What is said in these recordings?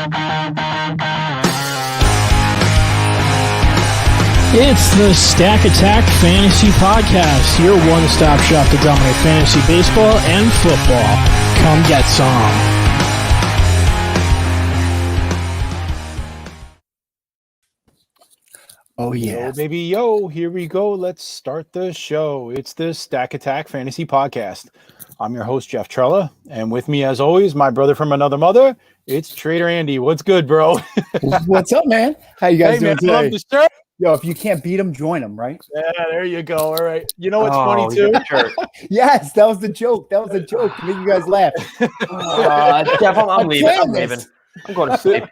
It's the Stack Attack Fantasy Podcast, your one-stop shop to dominate fantasy baseball and football. Come get some. Oh, yeah. Yo, baby, yo, here we go. Let's start the show. It's the Stack Attack Fantasy Podcast. I'm your host, Jeff Trella, and with me, as always, my brother from another mother, it's Trader Andy. What's good, bro? What's up, man? How you guys doing today? Love the shirt. Yo, if you can't beat them, join them, right? Yeah, there you go. All right. You know what's funny, too? Yes, that was the joke. That was a joke to make you guys laugh. Jeff, I'm leaving. I'm leaving. I'm going to sleep.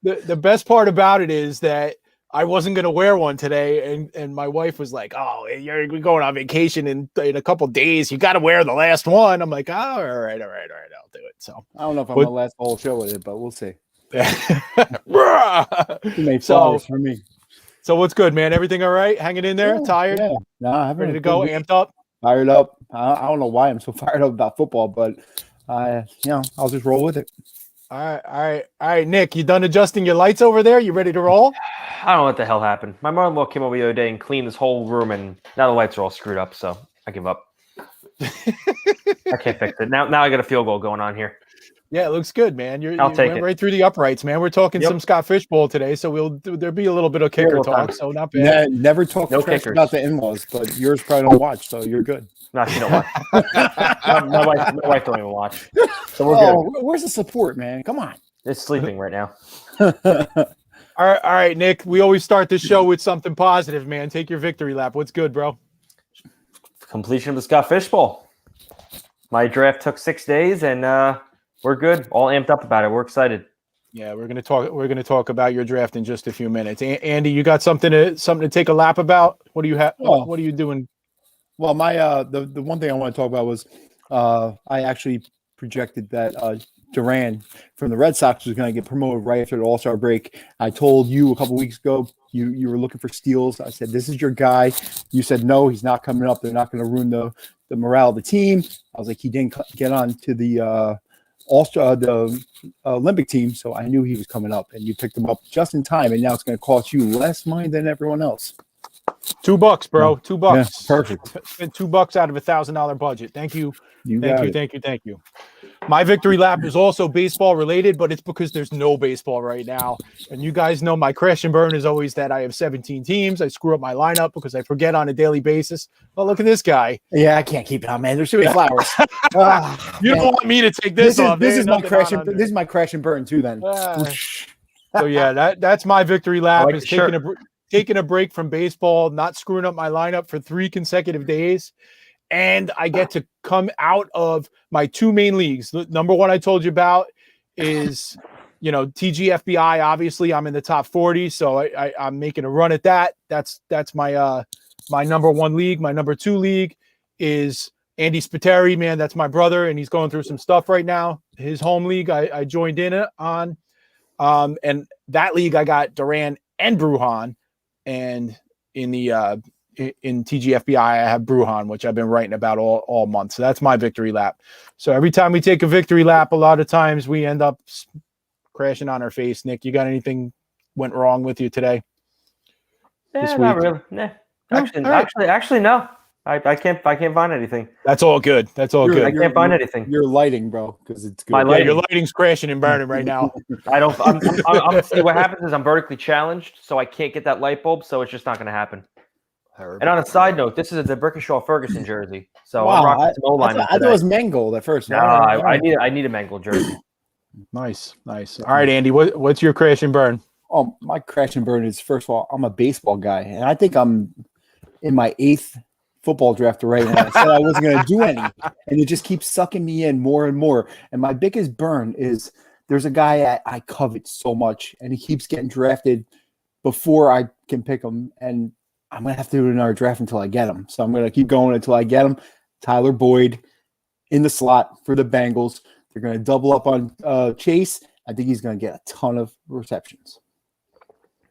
The best part about it is that I wasn't going to wear one today, and my wife was like, oh, you're going on vacation in a couple days. You got to wear the last one. I'm like, oh, all right. I'll do it. So I don't know if I'm going to last the whole show with it, but we'll see. You made flowers for me. So what's good, man? Everything all right? Hanging in there? Yeah, Tired? Yeah. No, I haven't ready to go? Amped up? Fired up. I don't know why I'm so fired up about football, but I'll just roll with it. All right, Nick, you done adjusting your lights over there? You ready to roll? I don't know what the hell happened. My mother-in-law came over the other day and cleaned this whole room, and now the lights are all screwed up, so I give up. I can't fix it. Now I got a field goal going on here. Yeah, it looks good, man. I'll take went it. Right through the uprights, man. We're talking some Scott Fishbowl today, so there'll be a little bit of kicker talk, so not bad. Never talk trash about the in-laws, but yours probably don't watch, so you're good. No, she don't watch. my wife don't even watch. So we're good. Where's the support, man? Come on. It's sleeping right now. All right, Nick. We always start the show with something positive, man. Take your victory lap. What's good, bro? Completion of the Scott Fishbowl. My draft took 6 days, and we're good. All amped up about it. We're excited. Yeah, we're gonna talk about your draft in just a few minutes. Andy, you got something to take a lap about? What do you have? What are you doing? Well, my the one thing I want to talk about was I actually projected that Duran from the Red Sox was going to get promoted right after the All-Star break. I told you a couple weeks ago you were looking for steals. I said, this is your guy. You said, no, he's not coming up. They're not going to ruin the morale of the team. I was like, he didn't get on to the All-Star, the Olympic team, so I knew he was coming up, and you picked him up just in time, and now it's going to cost you less money than everyone else. $2, bro. $2. Yeah, perfect. Spent $2 out of $1,000 budget. Thank you. Thank you. My victory lap is also baseball related, but it's because there's no baseball right now. And you guys know my crash and burn is always that I have 17 teams. I screw up my lineup because I forget on a daily basis. Oh, look at this guy. Yeah, I can't keep it on, man. There's too many flowers. You don't want me to take this off. This is my crash and burn too. Then. So yeah, that's my victory lap. Like is taking a break from baseball, not screwing up my lineup for 3 consecutive days. And I get to come out of my 2 main leagues. The number one I told you about is, TGFBI. Obviously, I'm in the top 40, so I'm making a run at that. That's my my number 1 league. My number 2 league is Andy Spiteri, man. That's my brother, and he's going through some stuff right now. His home league, I joined in on, and that league I got Duran and Brujan, and in the in TGFBI, I have Brujan, which I've been writing about all month. So that's my victory lap. So every time we take a victory lap, a lot of times we end up crashing on our face. Nick, you got anything went wrong with you today? Not really. Nah. Actually, no. I can't find anything. That's all good. I can't find anything. Your lighting, bro, because it's good. Your lighting's crashing and burning right now. See, what happens is I'm vertically challenged, so I can't get that light bulb, so it's just not going to happen. And on a side note, this is a Brickashaw Ferguson jersey. So wow, I'm rocking some O-line. I thought it was Mangold at first. No, I need a Mangold jersey. Nice. All right, Andy, what's your crash and burn? Oh, my crash and burn is, first of all, I'm a baseball guy, and I think I'm in my 8th football draft already. And I said I wasn't going to do any, and it just keeps sucking me in more and more. And my biggest burn is there's a guy I covet so much, and he keeps getting drafted before I can pick him, and I'm going to have to do another draft until I get him. So I'm going to keep going until I get him. Tyler Boyd in the slot for the Bengals. They're going to double up on Chase. I think he's going to get a ton of receptions.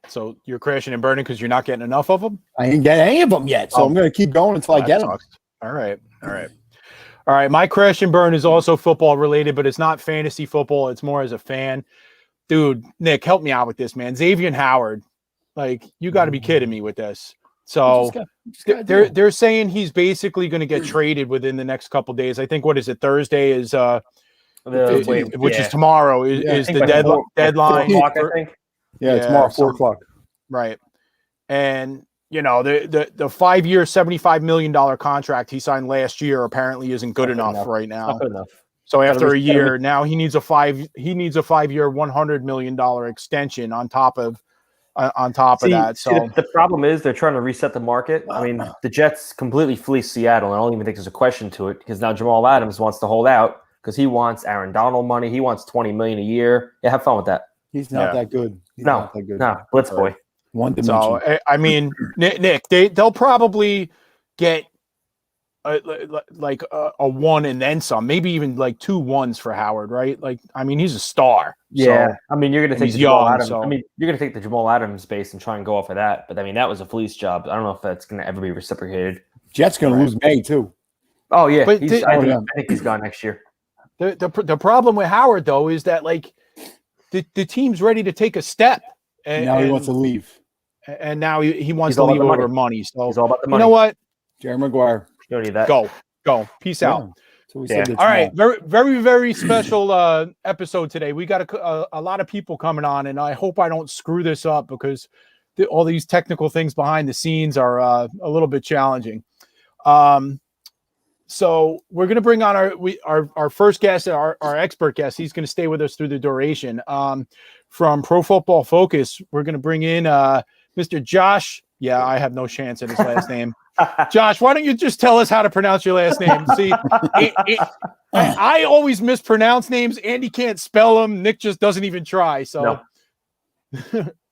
So you're crashing and burning because you're not getting enough of them? I ain't get any of them yet, so I'm going to keep going until I get them. All right. My crash and burn is also football related, but it's not fantasy football. It's more as a fan. dude, Nick, help me out with this, man. Xavier Howard, like, you got to be kidding me with this. So they're saying he's basically going to get traded within the next couple days. I think, what is it? Thursday is which is tomorrow is the deadline. 4 o'clock, I think. Yeah, tomorrow, 4 o'clock. Right. And you know, the 5-year, $75 million contract he signed last year apparently isn't good enough right now. Not good enough. So after a year, now he needs a 5-year, $100 million extension on top of that. So the problem is they're trying to reset the market. I mean, the Jets completely fleeced Seattle, and I don't even think there's a question to it because now Jamal Adams wants to hold out because he wants Aaron Donald money. He wants $20 million a year. Yeah, have fun with that. He's not that good. No, blitz boy. One dimension. So I mean, Nick, they'll probably get like a 1 and then some, maybe even like 2 1s for Howard, right? Like, I mean, he's a star. Yeah, so, I mean, you're going to take Jamal Adams. So. I mean, you're going to take the Jamal Adams base and try and go off of that. But I mean, that was a fleece job. I don't know if that's going to ever be reciprocated. Jets going to lose May too. Oh yeah, but I think he's gone next year. The problem with Howard though is that like the team's ready to take a step, and now he wants to leave, and now he wants to leave over money. So he's all about the money. You know what, Jerry Maguire, you don't need that. Go. Peace out. So all right, very, very, very special episode today. We got a lot of people coming on, and I hope I don't screw this up because all these technical things behind the scenes are a little bit challenging. So we're going to bring on our first guest, our expert guest. He's going to stay with us through the duration. From Pro Football Focus, we're going to bring in Mr. Josh. Yeah, I have no chance at his last name. Josh, why don't you just tell us how to pronounce your last name? See, I always mispronounce names. Andy can't spell them. Nick just doesn't even try. So,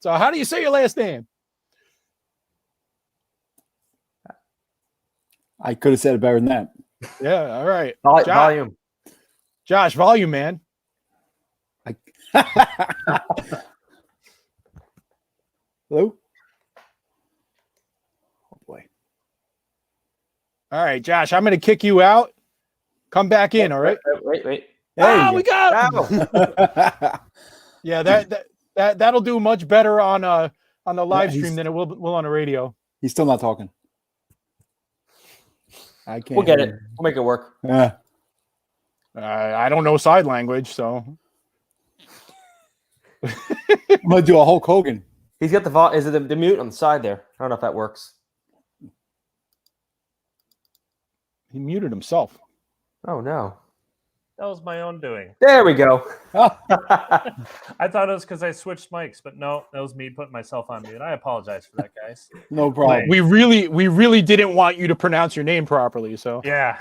so how do you say your last name? I could have said it better than that. Yeah, all right. Volume. Josh, volume, man. Hello? Oh, boy. All right, Josh, I'm going to kick you out. Come back in, all right? Wait. Hey, we got him. Yeah, that'll do much better on the live stream than it will on the radio. He's still not talking. I can't. We'll get it. We'll make it work. Yeah. I don't know sign language, so I'm gonna do a Hulk Hogan. He's got the is it the mute on the side there? I don't know if that works. He muted himself. Oh no. That was my own doing. There we go. I thought it was because I switched mics, but no, that was me putting myself on mute. I apologize for that, guys. No problem. We really didn't want you to pronounce your name properly. So Yeah.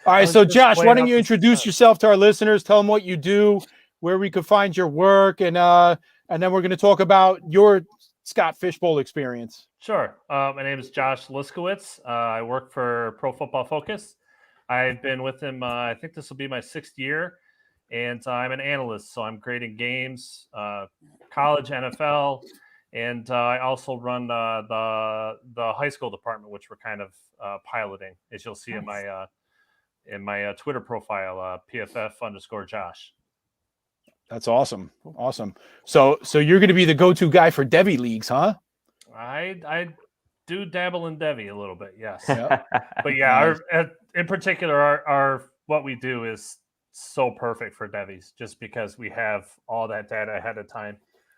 all right. So Josh, why don't you introduce yourself to our listeners? Tell them what you do, where we could find your work, and then we're going to talk about your Scott Fishbowl experience. Sure. My name is Josh Liskowitz. I work for Pro Football Focus. I've been with him, I think this will be my 6th year, and I'm an analyst, so I'm grading games, college, NFL, and I also run the high school department, which we're kind of piloting, as you'll see in my Twitter profile, PFF_Josh. That's awesome. So you're going to be the go-to guy for Devy leagues, huh? I do dabble in Devy a little bit, yes. Yeah. But yeah, in particular, our what we do is so perfect for Devies, just because we have all that data ahead of time.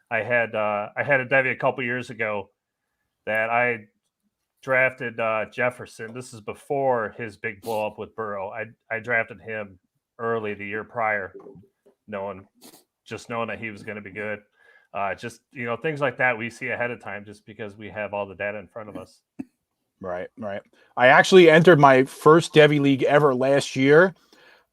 I had a Devy a couple years ago that I drafted Jefferson. This is before his big blow up with Burrow. I drafted him early the year prior, knowing that he was going to be good. Just things like that we see ahead of time, just because we have all the data in front of us. Right. I actually entered my first Devy league ever last year,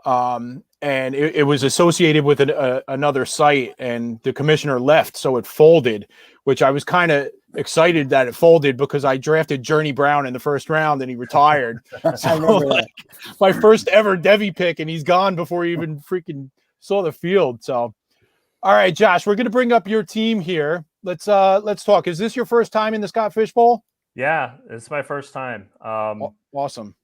and it was associated with another site, and the commissioner left, so it folded, which I was kind of excited that it folded because I drafted Journey Brown in the first round and he retired. So my first ever Devy pick, and he's gone before he even freaking saw the field. So, all right, Josh, we're going to bring up your team here. Let's talk. Is this your first time in the Scott Fishbowl? Yeah, it's my first time. Awesome.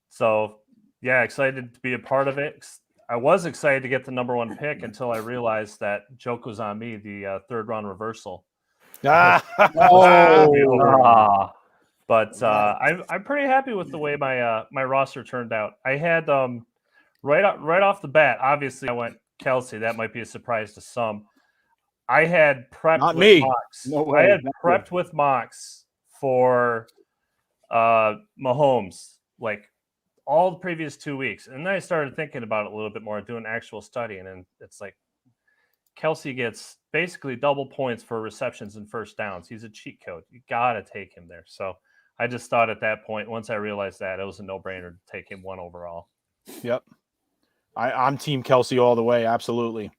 So yeah, excited to be a part of it. I was excited to get the number 1 pick until I realized that joke was on me, the 3rd round reversal. Oh, But I'm pretty happy with the way my roster turned out. I had right off the bat. Obviously, I went Kelsey. That might be a surprise to some. I had prepped Not with me. Mox. No way, I had not prepped with Mox for Mahomes like all the previous 2 weeks, and then I started thinking about it a little bit more, doing actual studying, and it's like Kelsey gets basically double points for receptions and first downs. He's a cheat code. You got to take him there. So I just thought at that point, once I realized that, it was a no-brainer to take him 1 overall. Yep. I'm Team Kelsey all the way. Absolutely.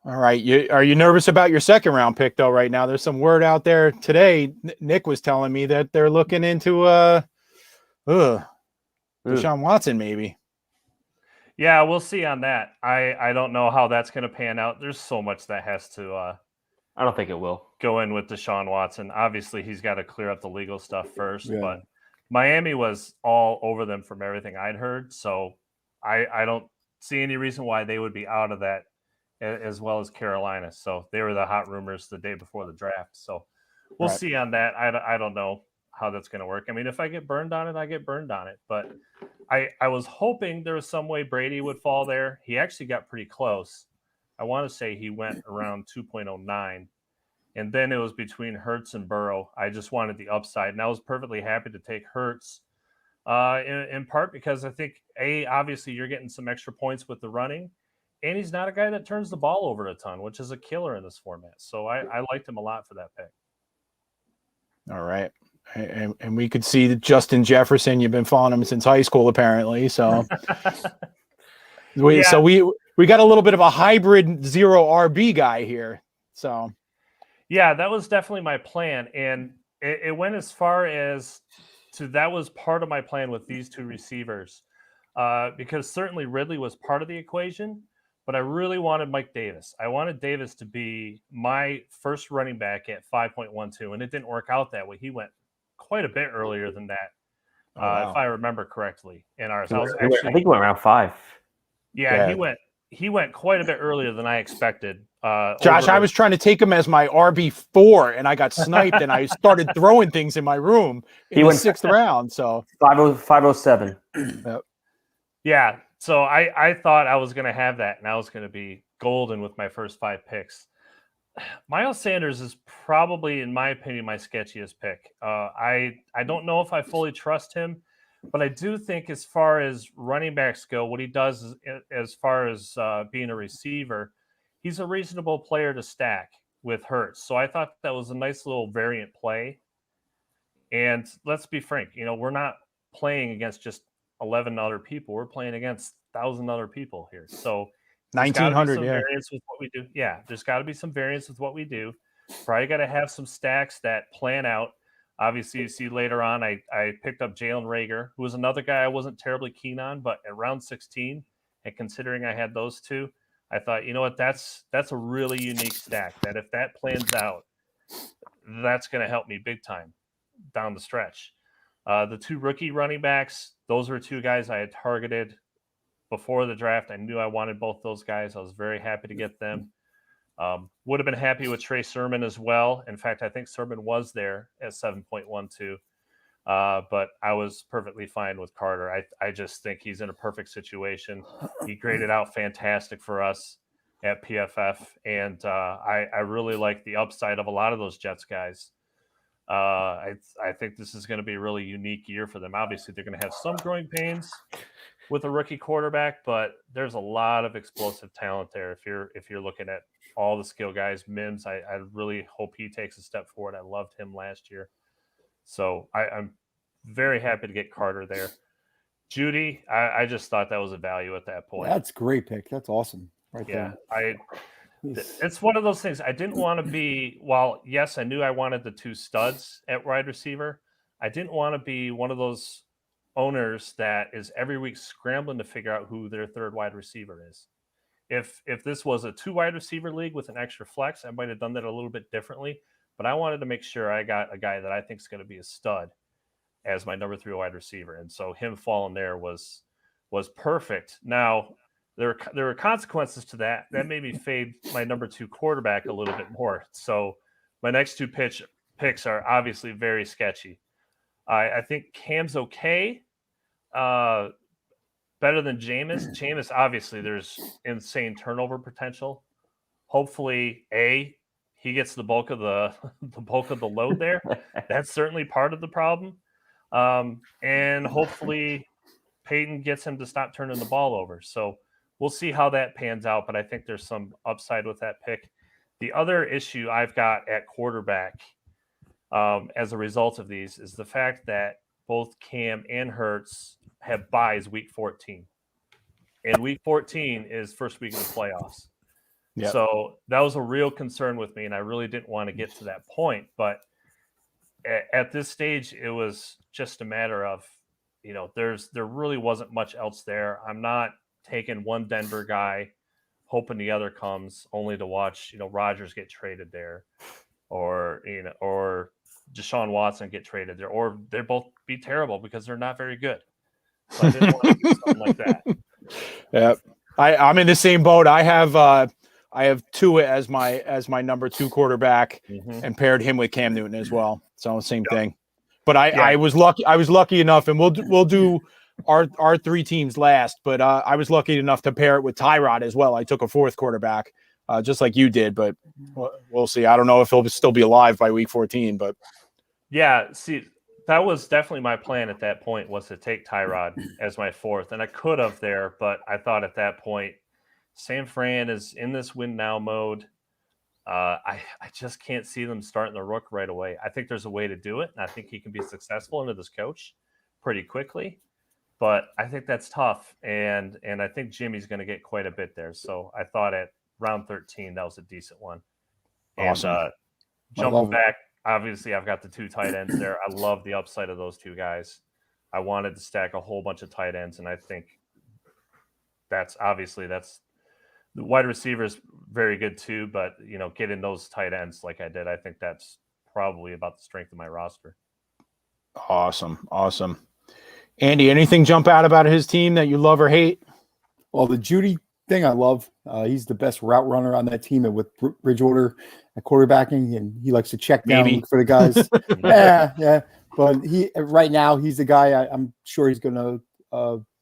All right. Are you nervous about your 2nd round pick though? Right now, there's some word out there today. Nick was telling me that they're looking into Deshaun Watson maybe. Yeah, we'll see on that. I don't know how that's going to pan out. There's so much that has to I don't think it will go in with Deshaun Watson. Obviously, he's got to clear up the legal stuff first, Yeah. but Miami was all over them from everything I'd heard. So I don't see any reason why they would be out of that, as well as Carolina. So they were the hot rumors the day before the draft. So we'll Right. see on that. I don't know how that's going to work. I mean, if I get burned on it, I get burned on it. But I was hoping there was some way Brady would fall there. He actually got pretty close. I want to say he went around 2.09. And then it was between Hurts and Burrow. I just wanted the upside. And I was perfectly happy to take Hurts, in part because I think, obviously you're getting some extra points with the running. And he's not a guy that turns the ball over a ton, which is a killer in this format. So I liked him a lot for that pick. All right. And we could see that Justin Jefferson, you've been following him since high school, apparently. So we got a little bit of a hybrid 0 RB guy here. So yeah, that was definitely my plan. And it went as far as that was part of my plan with these 2 receivers, because certainly Ridley was part of the equation, but I really wanted Mike Davis. I wanted Davis to be my first running back at 5.12, and it didn't work out that way. He went quite a bit earlier than that, if I remember correctly. In ours, I think he went around 5. Yeah, he went quite a bit earlier than I expected. Josh, I was trying to take him as my RB4, and I got sniped, and I started throwing things in my room in the 6th round. So 507. Yep. Yeah, so I thought I was going to have that, and I was going to be golden with my first 5 picks. Miles Sanders is probably, in my opinion, my sketchiest pick. I don't know if I fully trust him, but I do think as far as running backs go, what he does is, as far as being a receiver, he's a reasonable player to stack with Hurts. So I thought that was a nice little variant play. And let's be frank, we're not playing against just 11 other people. We're playing against 1,000 other people here. So 1,900, yeah. Variance with what we do. Yeah, there's got to be some variance with what we do. Probably got to have some stacks that plan out. Obviously, you see later on, I picked up Jalen Reagor, who was another guy I wasn't terribly keen on, but at round 16, and considering I had those 2, I thought, you know what, that's a really unique stack that if that plans out, that's going to help me big time down the stretch. The 2 rookie running backs, those were 2 guys I had targeted before the draft. I knew I wanted both those guys. I was very happy to get them. Would have been happy with Trey Sermon as well. In fact, I think Sermon was there at 7.12. But I was perfectly fine with Carter. I just think he's in a perfect situation. He graded out fantastic for us at PFF. And I really like the upside of a lot of those Jets guys. I think this is going to be a really unique year for them. Obviously, they're going to have some growing pains with a rookie quarterback, but there's a lot of explosive talent there. If you're looking at all the skill guys, Mims, I really hope he takes a step forward. I loved him last year. So I'm very happy to get Carter there. Judy, I just thought that was a value at that point. That's a great pick. That's awesome. Right there. It's one of those things. I didn't want to be, while yes, I knew I wanted the 2 studs at wide receiver, I didn't want to be one of those owners that is every week scrambling to figure out who their 3rd wide receiver is. If this was a 2 wide receiver league with an extra flex, I might have done that a little bit differently, but I wanted to make sure I got a guy that I think is going to be a stud as my number 3 wide receiver. And so him falling there was perfect. Now, there were consequences to that. That made me fade my number 2 quarterback a little bit more. So my next 2 picks are obviously very sketchy. I think Cam's okay. Better than Jameis. Jameis, obviously, there's insane turnover potential. Hopefully, he gets the bulk of the load there. That's certainly part of the problem. And hopefully, Peyton gets him to stop turning the ball over. So we'll see how that pans out. But I think there's some upside with that pick. The other issue I've got at quarterback, as a result of these, is the fact that both Cam and Hurts have buys week 14. And week 14 is first week of the playoffs. Yep. So that was a real concern with me, and I really didn't want to get to that point. But at this stage, it was just a matter of, there really wasn't much else there. I'm not taking one Denver guy, hoping the other comes, only to watch, Rodgers get traded there, or Deshaun Watson get traded there, or they both be terrible because they're not very good. So I didn't want to do something like that. Yeah, I'm in the same boat. I have Tua as my number 2 quarterback, and paired him with Cam Newton as well. So same thing. But I was lucky enough, and we'll do our 3 teams last. But I was lucky enough to pair it with Tyrod as well. I took a 4th quarterback, just like you did. But we'll see. I don't know if he'll still be alive by week 14. But yeah, see, that was definitely my plan at that point, was to take Tyrod as my 4th, and I could have there, but I thought at that point, San Fran is in this win now mode. I just can't see them starting the rook right away. I think there's a way to do it, and I think he can be successful under this coach pretty quickly, but I think that's tough, and I think Jimmy's going to get quite a bit there. So I thought at round 13 that was a decent one. Awesome. And jumping back, obviously I've got the 2 tight ends there. I love the upside of those 2 guys. I wanted to stack a whole bunch of tight ends, and I think that's the wide receiver is very good too, but getting those tight ends like I did, I think that's probably about the strength of my roster. Awesome. Andy, anything jump out about his team that you love or hate? Well, the Judy thing I love. He's the best route runner on that team, and with Bridgewater at quarterbacking, and he likes to check down for the guys. yeah. But right now he's the guy. I'm sure he's going to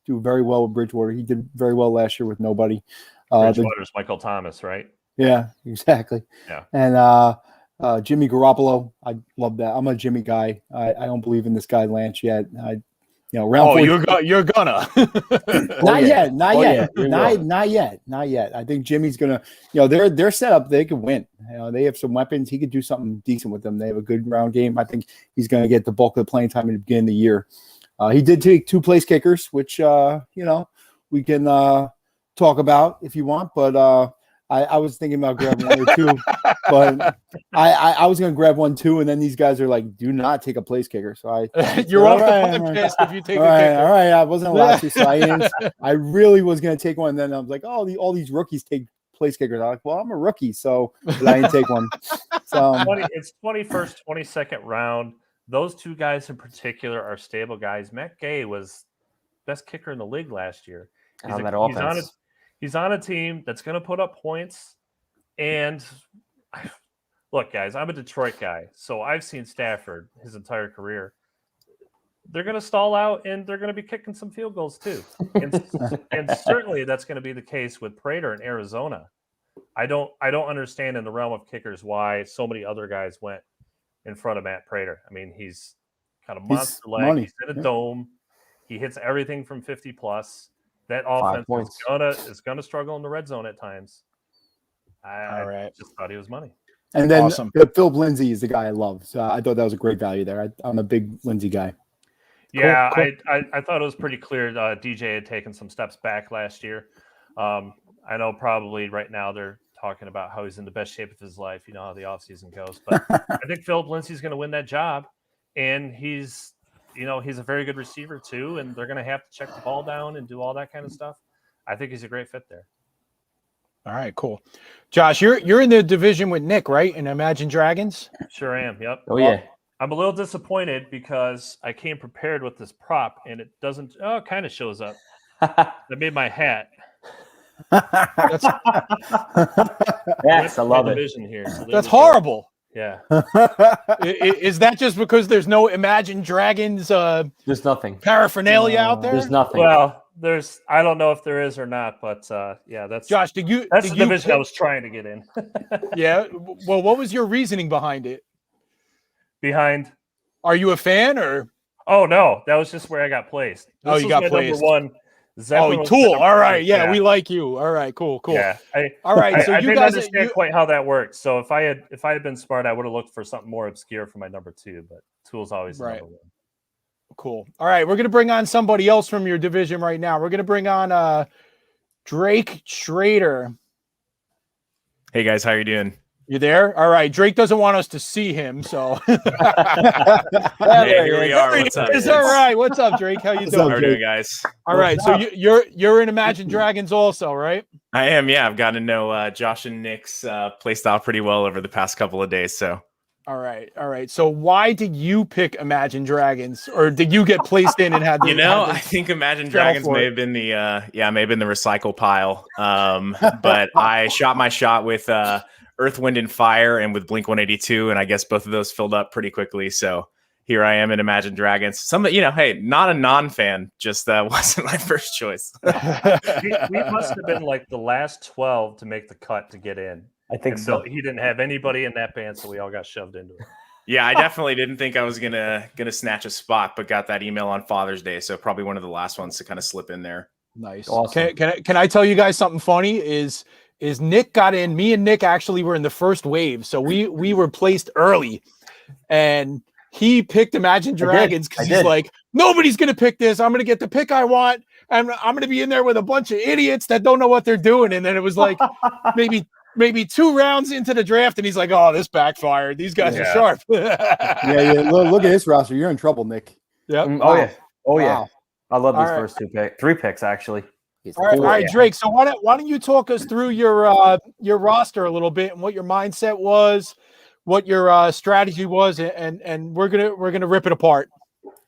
do very well with Bridgewater. He did very well last year with nobody. Bridgewater's Michael Thomas, right? Yeah, exactly. Yeah. And Jimmy Garoppolo, I love that. I'm a Jimmy guy. I don't believe in this guy Lance yet. Round 4. You're gonna. Not yet. I think Jimmy's gonna. They're set up. They can win. They have some weapons. He could do something decent with them. They have a good ground game. I think he's gonna get the bulk of the playing time at the beginning of the year. He did take 2 place kickers, which we can talk about if you want. But I was thinking about grabbing 1 or 2, but I was going to grab 1 too, and then these guys are like, "Do not take a place kicker." So you're off the podcast if you take a kicker. All right, I wasn't allowed to, so I really was going to take one. And then I was like, "Oh, all these rookies take place kickers." I'm like, "Well, I'm a rookie, so but I didn't take one." So it's 21st, 22nd round. Those 2 guys in particular are stable guys. Matt Gay was best kicker in the league last year. He's on a team that's going to put up points. And look, guys, I'm a Detroit guy, so I've seen Stafford his entire career. They're going to stall out, and they're going to be kicking some field goals too. And certainly that's going to be the case with Prater in Arizona. I don't understand in the realm of kickers why so many other guys went in front of Matt Prater. I mean, he's got a monster leg. He's in a dome. He hits everything from 50 plus. That offense is gonna struggle in the red zone at times. I just thought he was money. And then Philip Lindsay is the guy I love. So I thought that was a great value there. I'm a big Lindsay guy. Yeah, cool. I thought it was pretty clear DJ had taken some steps back last year. I know probably right now they're talking about how he's in the best shape of his life. You know how the offseason goes. But I think Philip Lindsay's going to win that job. And he's a very good receiver too. And they're going to have to check the ball down and do all that kind of stuff. I think he's a great fit there. All right, cool. Josh, you're in the division with Nick, right? In Imagine Dragons? Sure am. Yep. Oh, yeah. I'm a little disappointed because I came prepared with this prop and it doesn't. Oh, it kind of shows up. I made my hat. That's Yes, I love it. Division here. So there that's we go. horrible. Yeah. Is that just because there's no Imagine Dragons There's nothing. paraphernalia out there? There's nothing. Well, I don't know if there is or not, but yeah, that's Josh, that's did the you division I pick- was trying to get in. Yeah. Well, what was your reasoning behind it? Behind. Are you a fan or? Oh no, that was just where I got placed. Oh, you was got my placed. Number one. Zeppelin Oh, was Tool. my number All right. two. Yeah, we like you. All right. Cool. Yeah. All right. So I you didn't guys, understand quite how that worked. So if I had been smart, I would have looked for something more obscure for my number two. But Tool's always the Right. number one. cool. All right, we're gonna bring on somebody else from your division right now. We're gonna bring on Drake Schrader. Hey guys, how you doing? You there? All right. Drake doesn't want us to see him, so Hey, here we are. What's up? it's all right. What's up, Drake? How you What's doing? How are we doing, guys? All right. So you're in Imagine Dragons also, right? I am. Yeah, I've gotten to know Josh and Nick's play style pretty well over the past couple of days. So All right. So why did you pick Imagine Dragons, or did you get placed in and had? I think Imagine Dragons may have been the recycle pile. But I shot my shot with Earth, Wind, and Fire, and with Blink 182, and I guess both of those filled up pretty quickly. So here I am in Imagine Dragons. Hey, not a non-fan, just wasn't my first choice. We must have been like the last 12 to make the cut to get in. I think And so. He didn't have anybody in that band, so we all got shoved into it. Yeah, I definitely didn't think I was gonna snatch a spot, but got that email on Father's Day, so probably one of the last ones to kind of slip in there. Nice. Awesome. Can I tell you guys something funny? Is Nick got in? Me and Nick actually were in the first wave, so we were placed early, and he picked Imagine Dragons because he's like, nobody's gonna pick this. I'm gonna get the pick I want, and I'm gonna be in there with a bunch of idiots that don't know what they're doing. And then it was like maybe 2 rounds into the draft, and he's like, "Oh, this backfired. These guys are sharp." Yeah. Look at this roster. You're in trouble, Nick. Yep. Oh yeah. Oh yeah. Wow. I love these All right. first 3 picks actually. All right, Drake. So why don't you talk us through your roster a little bit and what your mindset was, what your strategy was, and we're gonna rip it apart.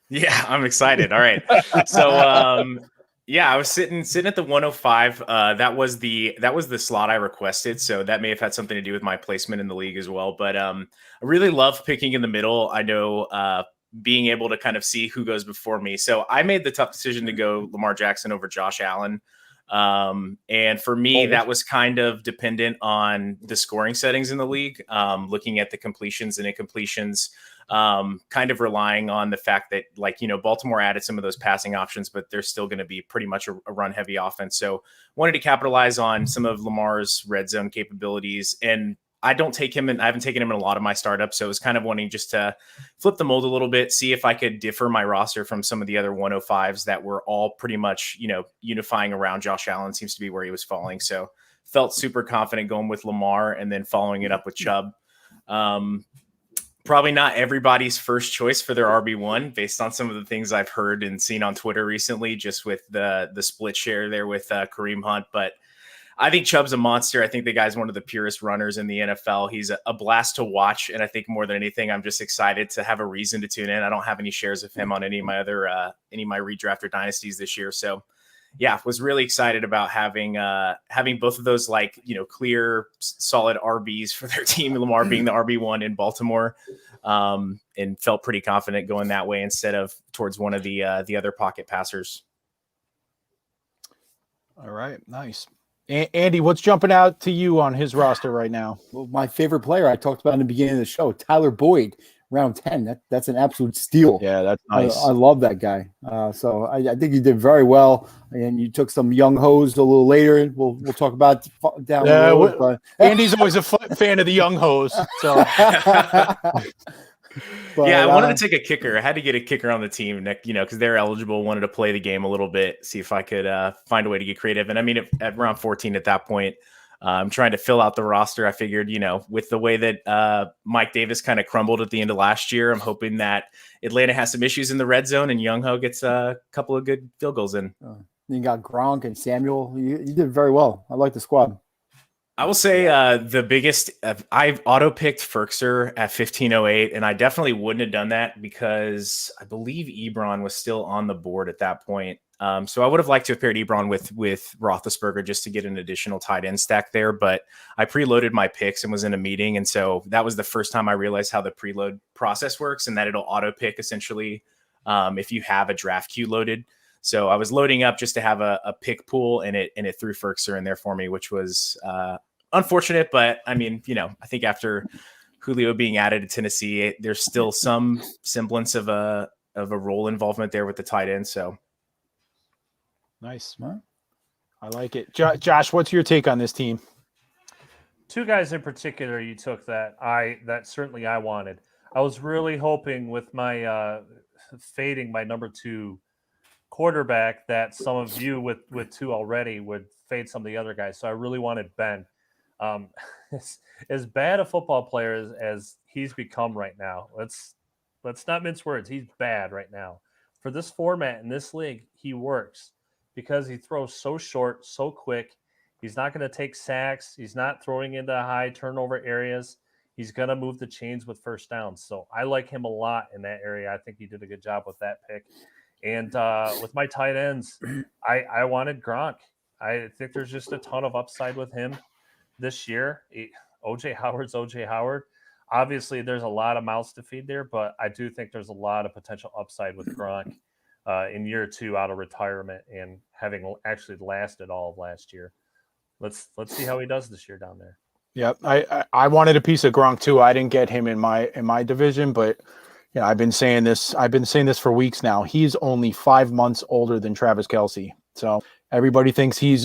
Yeah, I'm excited. All right. So I was sitting at the 105. That was the slot I requested. So that may have had something to do with my placement in the league as well. But I really love picking in the middle. I know being able to kind of see who goes before me. So I made the tough decision to go Lamar Jackson over Josh Allen. And for me, that was kind of dependent on the scoring settings in the league, looking at the completions and incompletions, kind of relying on the fact that, Baltimore added some of those passing options, but they're still going to be pretty much a run heavy offense. So wanted to capitalize on some of Lamar's red zone capabilities. And I haven't taken him in a lot of my startups. So it was kind of wanting just to flip the mold a little bit, see if I could differ my roster from some of the other 105s that were all pretty much, unifying around Josh Allen seems to be where he was falling. So felt super confident going with Lamar and then following it up with Chubb. Probably not everybody's first choice for their RB1 based on some of the things I've heard and seen on Twitter recently, just with the split share there with Kareem Hunt. But I think Chubb's a monster. I think the guy's one of the purest runners in the NFL. He's a blast to watch. And I think more than anything, I'm just excited to have a reason to tune in. I don't have any shares of him on any of my redraft or dynasties this year. So yeah, was really excited about having both of those clear, solid RBs for their team. Lamar being the RB1 in Baltimore, and felt pretty confident going that way instead of towards one of the other pocket passers. All right, nice. Andy, what's jumping out to you on his roster right now? Well, my favorite player I talked about in the beginning of the show, Tyler Boyd, round 10. That's an absolute steal. Yeah, that's nice. I love that guy. So I think you did very well. And you took some young hoes a little later. We'll talk about down the road. But Andy's always a fan of the young hoes. So But, I wanted to take a kicker. I had to get a kicker on the team, Nick, because they're eligible. Wanted to play the game a little bit, see if I could find a way to get creative. And I mean, at round 14 at that point, I'm trying to fill out the roster. I figured, with the way that Mike Davis kind of crumbled at the end of last year, I'm hoping that Atlanta has some issues in the red zone and Young Ho gets a couple of good field goals in. You got Gronk and Samuel. You did very well. I like the squad. I will say the biggest I've auto-picked Ferkser at 1508, and I definitely wouldn't have done that because I believe Ebron was still on the board at that point. So I would have liked to have paired Ebron with Roethlisberger just to get an additional tight end stack there, but I preloaded my picks and was in a meeting, and so that was the first time I realized how the preload process works and that it'll auto pick essentially if you have a draft queue loaded. So I was loading up just to have a pick pool, and it threw Ferkser in there for me, which was unfortunate. But I mean, I think after Julio being added to Tennessee, there's still some semblance of a role involvement there with the tight end. So nice. I like it. Josh, what's your take on this team? Two guys in particular you took that certainly I wanted. I was really hoping with my fading my number 2 quarterback that some of you with 2 already would fade some of the other guys. So I really wanted Ben. As bad a football player as he's become right now, let's not mince words. He's bad right now. For this format in this league, he works because he throws so short, so quick. He's not going to take sacks. He's not throwing into high turnover areas. He's going to move the chains with first downs. So I like him a lot in that area. I think he did a good job with that pick. And with my tight ends, I wanted Gronk. I think there's just a ton of upside with him this year. OJ Howard's OJ Howard. Obviously, there's a lot of mouths to feed there, but I do think there's a lot of potential upside with Gronk in year 2 out of retirement and having actually lasted all of last year. Let's see how he does this year down there. Yep, I wanted a piece of Gronk too. I didn't get him in my division, but I've been saying this for weeks now. He's only 5 months older than Travis Kelce, so everybody thinks he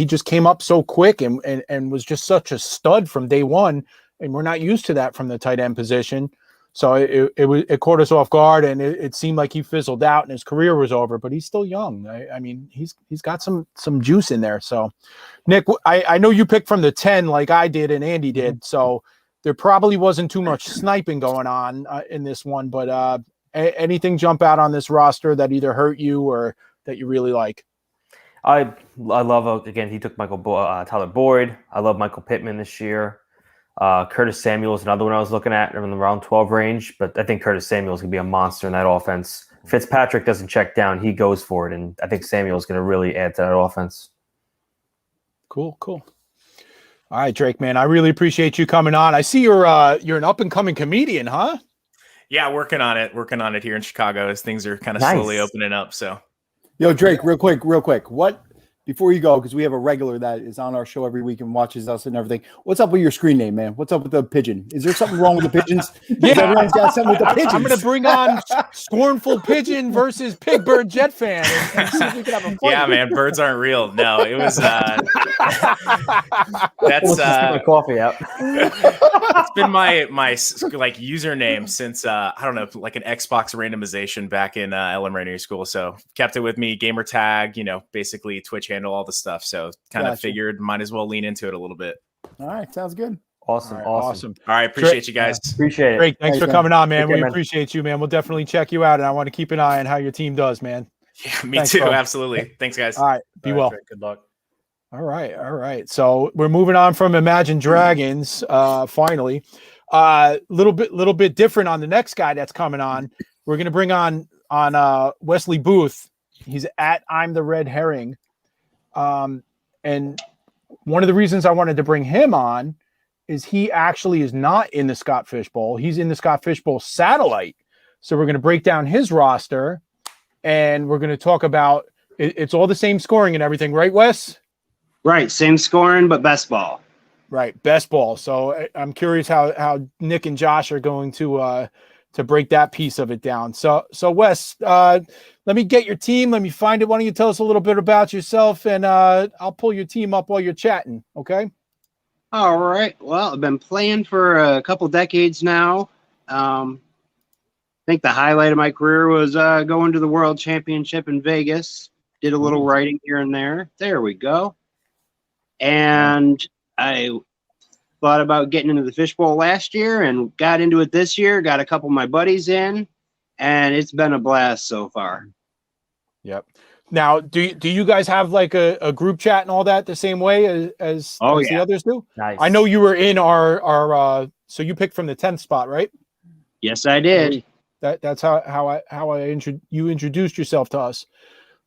just came up so quick and was just such a stud from day one, and we're not used to that from the tight end position. So it caught us off guard, and it seemed like he fizzled out and his career was over. But he's still young. I mean, he's got some juice in there. So, Nick, I know you picked from the 10 like I did and Andy did. So there probably wasn't too much sniping going on in this one. But anything jump out on this roster that either hurt you or that you really like? I love, again, he took Tyler Boyd. I love Michael Pittman this year. Curtis Samuel is another one I was looking at in the round 12 range, but I think Curtis Samuel is going to be a monster in that offense. Fitzpatrick doesn't check down. He goes for it, and I think Samuel is going to really add to that offense. Cool. All right, Drake, man, I really appreciate you coming on. I see you're an up-and-coming comedian, huh? Yeah, working on it here in Chicago as things are kind of slowly opening up. So, yo, Drake, real quick, what? Before you go, because we have a regular that is on our show every week and watches us and everything. What's up with your screen name, man? What's up with the pigeon? Is there something wrong with the pigeons? Yeah, everyone's got something with the pigeons. I'm going to bring on Scornful Pigeon versus Pig Bird Jet Fan and see if we can have a fight. Yeah, man, birds aren't real. No, it was that's my coffee out. It's been my like username since I don't know, like an Xbox randomization back in elementary school. So kept it with me, gamer tag, basically Twitch handle, all the stuff. So kind of figured might as well lean into it a little bit. All right, sounds good. Awesome. All right, appreciate you guys. Appreciate it. Great, thanks for coming on, man. Take care, We man. appreciate you, man. We'll definitely check you out, and I want to keep an eye on how your team does, man. Yeah, me Thanks, too. bro. Absolutely. Thanks, guys. All right, be All right, well. Drake, good luck. All right. So we're moving on from Imagine Dragons. Finally, little bit different on the next guy that's coming on. We're gonna bring on Wesley Booth. He's at I'm the Red Herring, and one of the reasons I wanted to bring him on is he actually is not in the Scott Fish Bowl. He's in the Scott Fish Bowl satellite. So we're going to break down his roster, and we're going to talk about it's all the same scoring and everything, right, Wes? Right, same scoring, but best ball. Right, best ball. So I'm curious how Nick and Josh are going to break that piece of it down. So Wes, let me get your team. Let me find it. Why don't you tell us a little bit about yourself, and I'll pull your team up while you're chatting. Okay. All right. Well, I've been playing for a couple decades now. I think the highlight of my career was going to the World Championship in Vegas. Did a little writing here and there. There we go. And I thought about getting into the Fishbowl last year and got into it this year. Got a couple of my buddies in, and it's been a blast so far. Yep. Now, do you guys have like a group chat and all that the same way as the others do? Nice. I know you were in our so you picked from the 10th spot, right? Yes, I did. That's how you introduced yourself to us.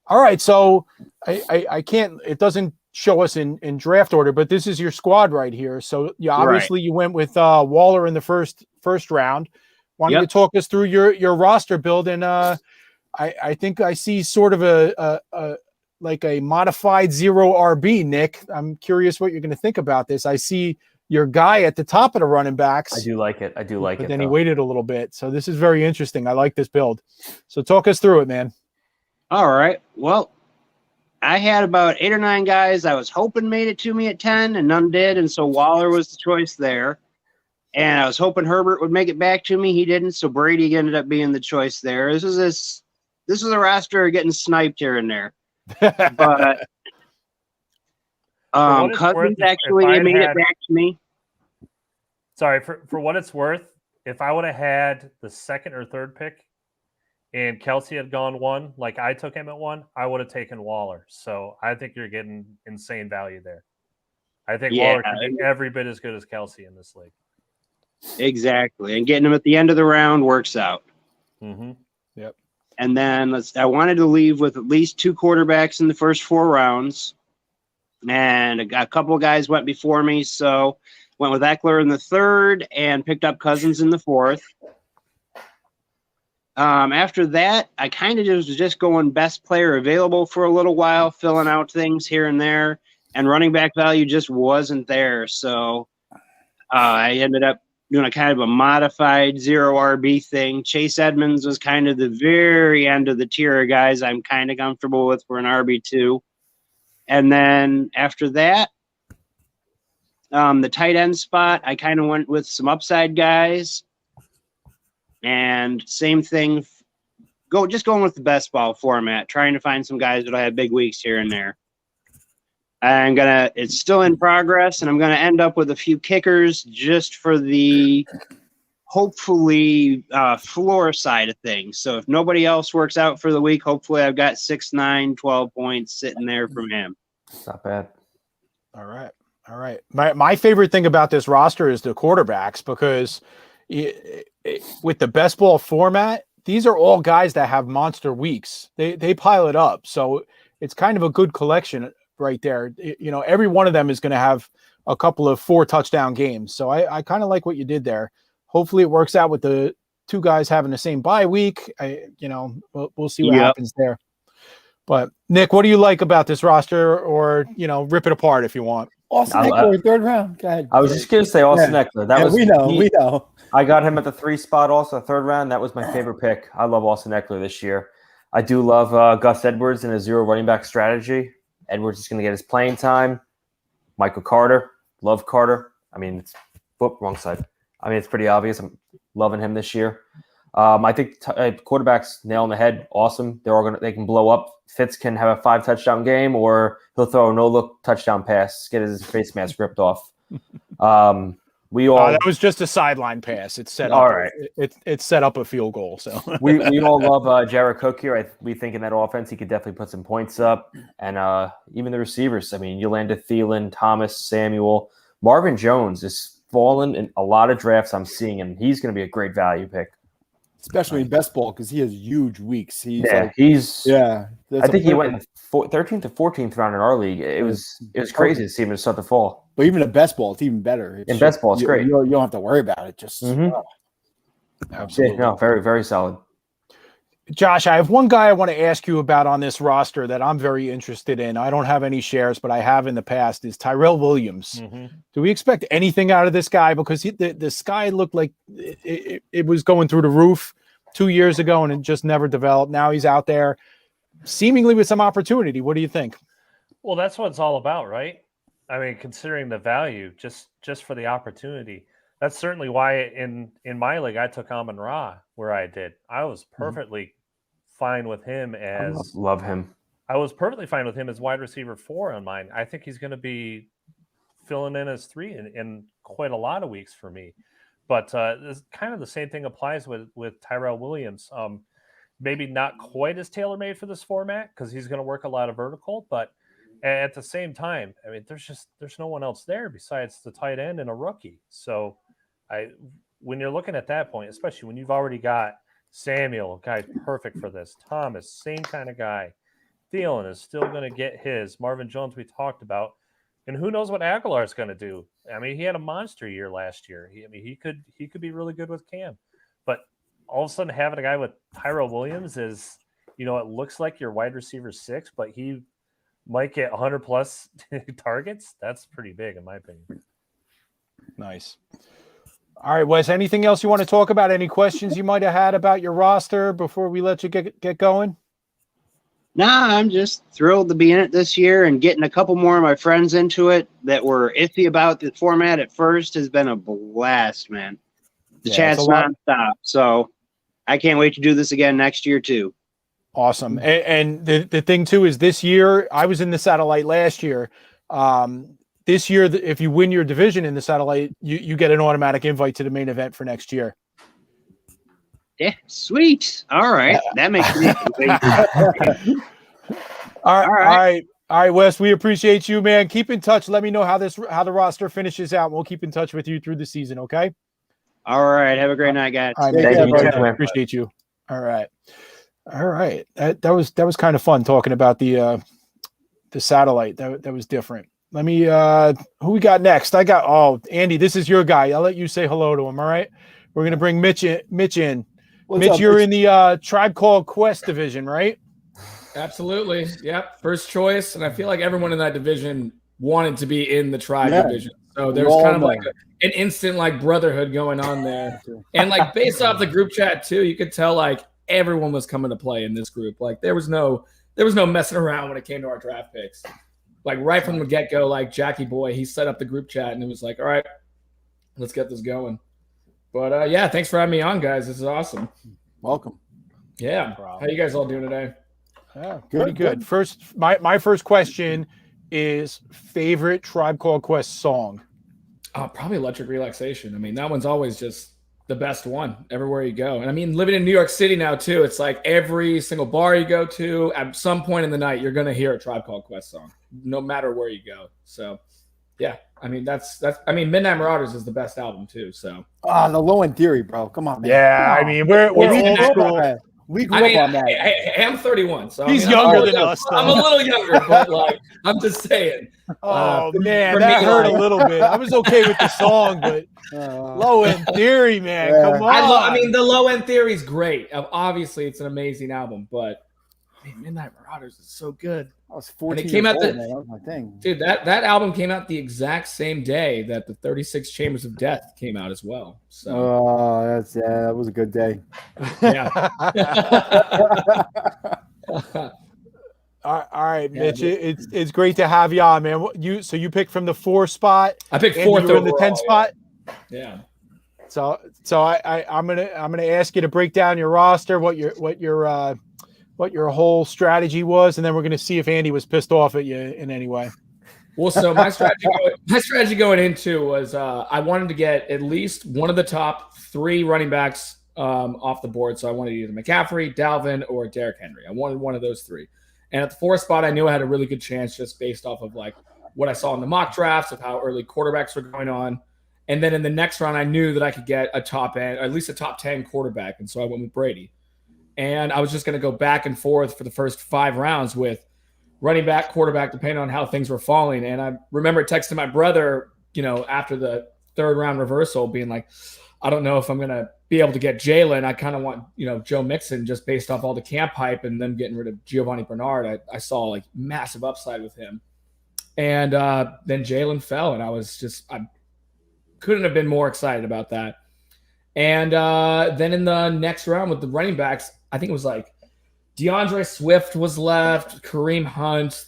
All right, so I can't. It doesn't show us in draft order, but this is your squad right here. So you obviously you went with Waller in the first round. Why don't you talk us through your roster build? And I think I see sort of a like a modified zero RB, Nick. I'm curious what you're going to think about this. I see your guy at the top of the running backs. I do like it. But then he waited a little bit. So this is very interesting. I like this build. So talk us through it, man. All right. Well, I had about 8 or 9 guys I was hoping made it to me at 10, and none did. And so Waller was the choice there. And I was hoping Herbert would make it back to me. He didn't. So Brady ended up being the choice there. This is a roster getting sniped here and there. But Cousins actually made it back to me. Sorry, for what it's worth, if I would have had the second or third pick and Kelsey had gone 1, like I took him at 1, I would have taken Waller. So I think you're getting insane value there. I think Waller can be every bit as good as Kelsey in this league. Exactly. And getting him at the end of the round works out. Mm-hmm. Yep. And then I wanted to leave with at least 2 quarterbacks in the first 4 rounds. And a couple of guys went before me. So went with Eckler in the 3rd and picked up Cousins in the 4th. After that, I kind of was just going best player available for a little while, filling out things here and there. And running back value just wasn't there. So I ended up doing a kind of a modified zero RB thing. Chase Edmonds was kind of the very end of the tier of guys I'm kind of comfortable with for an RB2. And then after that, the tight end spot, I kind of went with some upside guys. And same thing, just going with the best ball format, trying to find some guys that I have big weeks here and there. It's still in progress, and I'm going to end up with a few kickers just for the hopefully floor side of things. So if nobody else works out for the week, hopefully I've got 6, 9, 12 points sitting there from him. It's not bad. All right. My favorite thing about this roster is the quarterbacks, because with the best ball format, these are all guys that have monster weeks. They pile it up. So it's kind of a good collection right there. Every one of them is going to have a couple of 4 touchdown games. So I kind of like what you did there. Hopefully it works out with the 2 guys having the same bye week. We'll see what happens there. But Nick, what do you like about this roster? Or, rip it apart if you want. Austin Eckler, 3rd round. Go ahead. I was just going to say Austin Eckler. We know. I got him at the 3 spot, also 3rd round. That was my favorite pick. I love Austin Eckler this year. I do love Gus Edwards in a 0 running back strategy. Edwards is going to get his playing time. Michael Carter. Love Carter. I mean, wrong side. I mean, it's pretty obvious. I'm loving him this year. I think quarterbacks nail on the head. Awesome. They can blow up. Fitz can have a 5 touchdown game, or he'll throw a no-look touchdown pass, get his face mask ripped off. That was just a sideline pass. It's set up. All right. It's set up a field goal. So we all love Jared Cook here. We think in that offense he could definitely put some points up, and even the receivers. I mean, Yolanda Thielen, Thomas, Samuel, Marvin Jones is fallen in a lot of drafts I'm seeing, and he's going to be a great value pick, especially in best ball because he has huge weeks. I think he went in 13th to 14th round in our league. It was crazy to see him start to fall. But even in best ball, it's even better. Best ball, it's great. You don't have to worry about it. Just absolutely, very, very solid. Josh, I have one guy I want to ask you about on this roster that I'm very interested in. I don't have any shares, but I have in the past. Is Tyrell Williams? Mm-hmm. Do we expect anything out of this guy? Because the sky looked like it was going through the roof 2 years ago, and it just never developed. Now he's out there, seemingly with some opportunity. What do you think? Well, that's what it's all about, right? I mean, considering the value, just for the opportunity. That's certainly why in my league I took Amon-Ra where I did. I was perfectly fine with him as love him. I was perfectly fine with him as wide receiver 4 on mine. I think he's going to be filling in as 3 in quite a lot of weeks for me. But this kind of the same thing applies with Tyrell Williams. Maybe not quite as tailor-made for this format because he's going to work a lot of vertical, but at the same time, I mean, there's no one else there besides the tight end and a rookie. So when you're looking at that point, especially when you've already got Samuel, guy perfect for this, Thomas, same kind of guy, Thielen is still going to get his. Marvin Jones, we talked about. And who knows what Aguilar is going to do? I mean, he had a monster year last year. He could be really good with Cam. But all of a sudden having a guy with Tyrell Williams is, it looks like your wide receiver 6, but he might get 100 plus targets. That's pretty big in my opinion. Nice. All right, Wes, anything else you want to talk about? Any questions you might have had about your roster before we let you get going? Nah, I'm just thrilled to be in it this year, and getting a couple more of my friends into it that were iffy about the format at first has been a blast, man. The chat's nonstop, so I can't wait to do this again next year too. Awesome. And the thing too is this year, I was in the satellite last year. This year, if you win your division in the satellite, you get an automatic invite to the main event for next year. Yeah, sweet. All right. That makes it easy. All right, Wes, we appreciate you, man. Keep in touch. Let me know how the roster finishes out. We'll keep in touch with you through the season, okay? All right. Have a great night, guys. All right, Thank you, man. Appreciate you. All right. That was kind of fun talking about the satellite. That was different. Let me who we got next? Andy, this is your guy. I'll let you say hello to him, all right? We're gonna bring Mitch in. What's up, you're Mitch? in the Tribe Called Quest division, right? Absolutely. Yep. First choice. And I feel like everyone in that division wanted to be in the Tribe division. So there's kind of like an instant like brotherhood going on there. And like based off the group chat too, you could tell like everyone was coming to play in this group. Like there was no messing around when it came to our draft picks. Like right from the get-go, like Jackie Boy, he set up the group chat and it was like, all right, let's get this going. But yeah, thanks for having me on, guys. This is awesome. Welcome. Yeah. How you guys all doing today? Yeah, pretty good. First, my first question is favorite Tribe Called Quest song. Probably Electric Relaxation. I mean, that one's always just the best one everywhere you go. And I mean, living in New York City now too, it's like every single bar you go to, at some point in the night, you're going to hear a Tribe Called Quest song, no matter where you go. So yeah, I mean, Midnight Marauders is the best album too. So the Low End Theory, bro. Come on, man. Yeah, I mean, we're old school. We grew up on that. I'm 31, so He's younger than us. I'm a little younger, but like I'm just saying. Oh man, that hurt a little bit. I was okay with the song, but Low End Theory, man, come on. The Low End Theory is great. Obviously, it's an amazing album, but Midnight Marauders is so good. I was 14 and it came out man. That was my thing. Dude, that album came out the exact same day that the 36 Chambers of Death came out as well. So that was a good day. Yeah. All right, Mitch. It's great to have you on, man. You picked from the 4 spot. I picked 4th in the 10 spot. Yeah. So I'm gonna ask you to break down your roster, what your whole strategy was, and then we're going to see if Andy was pissed off at you in any way. Well, so my strategy going into was I wanted to get at least one of the top 3 running backs off the board. So I wanted either McCaffrey, Dalvin, or Derrick Henry. I wanted one of those 3. And at the 4th spot, I knew I had a really good chance just based off of like what I saw in the mock drafts of how early quarterbacks were going on. And then in the next round, I knew that I could get a top end, or at least a top 10 quarterback. And so I went with Brady. And I was just going to go back and forth for the first 5 rounds with running back, quarterback, depending on how things were falling. And I remember texting my brother, after the 3rd round reversal, being like, I don't know if I'm going to be able to get Jalen. I kind of want, Joe Mixon just based off all the camp hype and them getting rid of Giovanni Bernard. I saw like massive upside with him. And then Jalen fell, and I couldn't have been more excited about that. And then in the next round with the running backs, I think it was like DeAndre Swift was left, Kareem Hunt.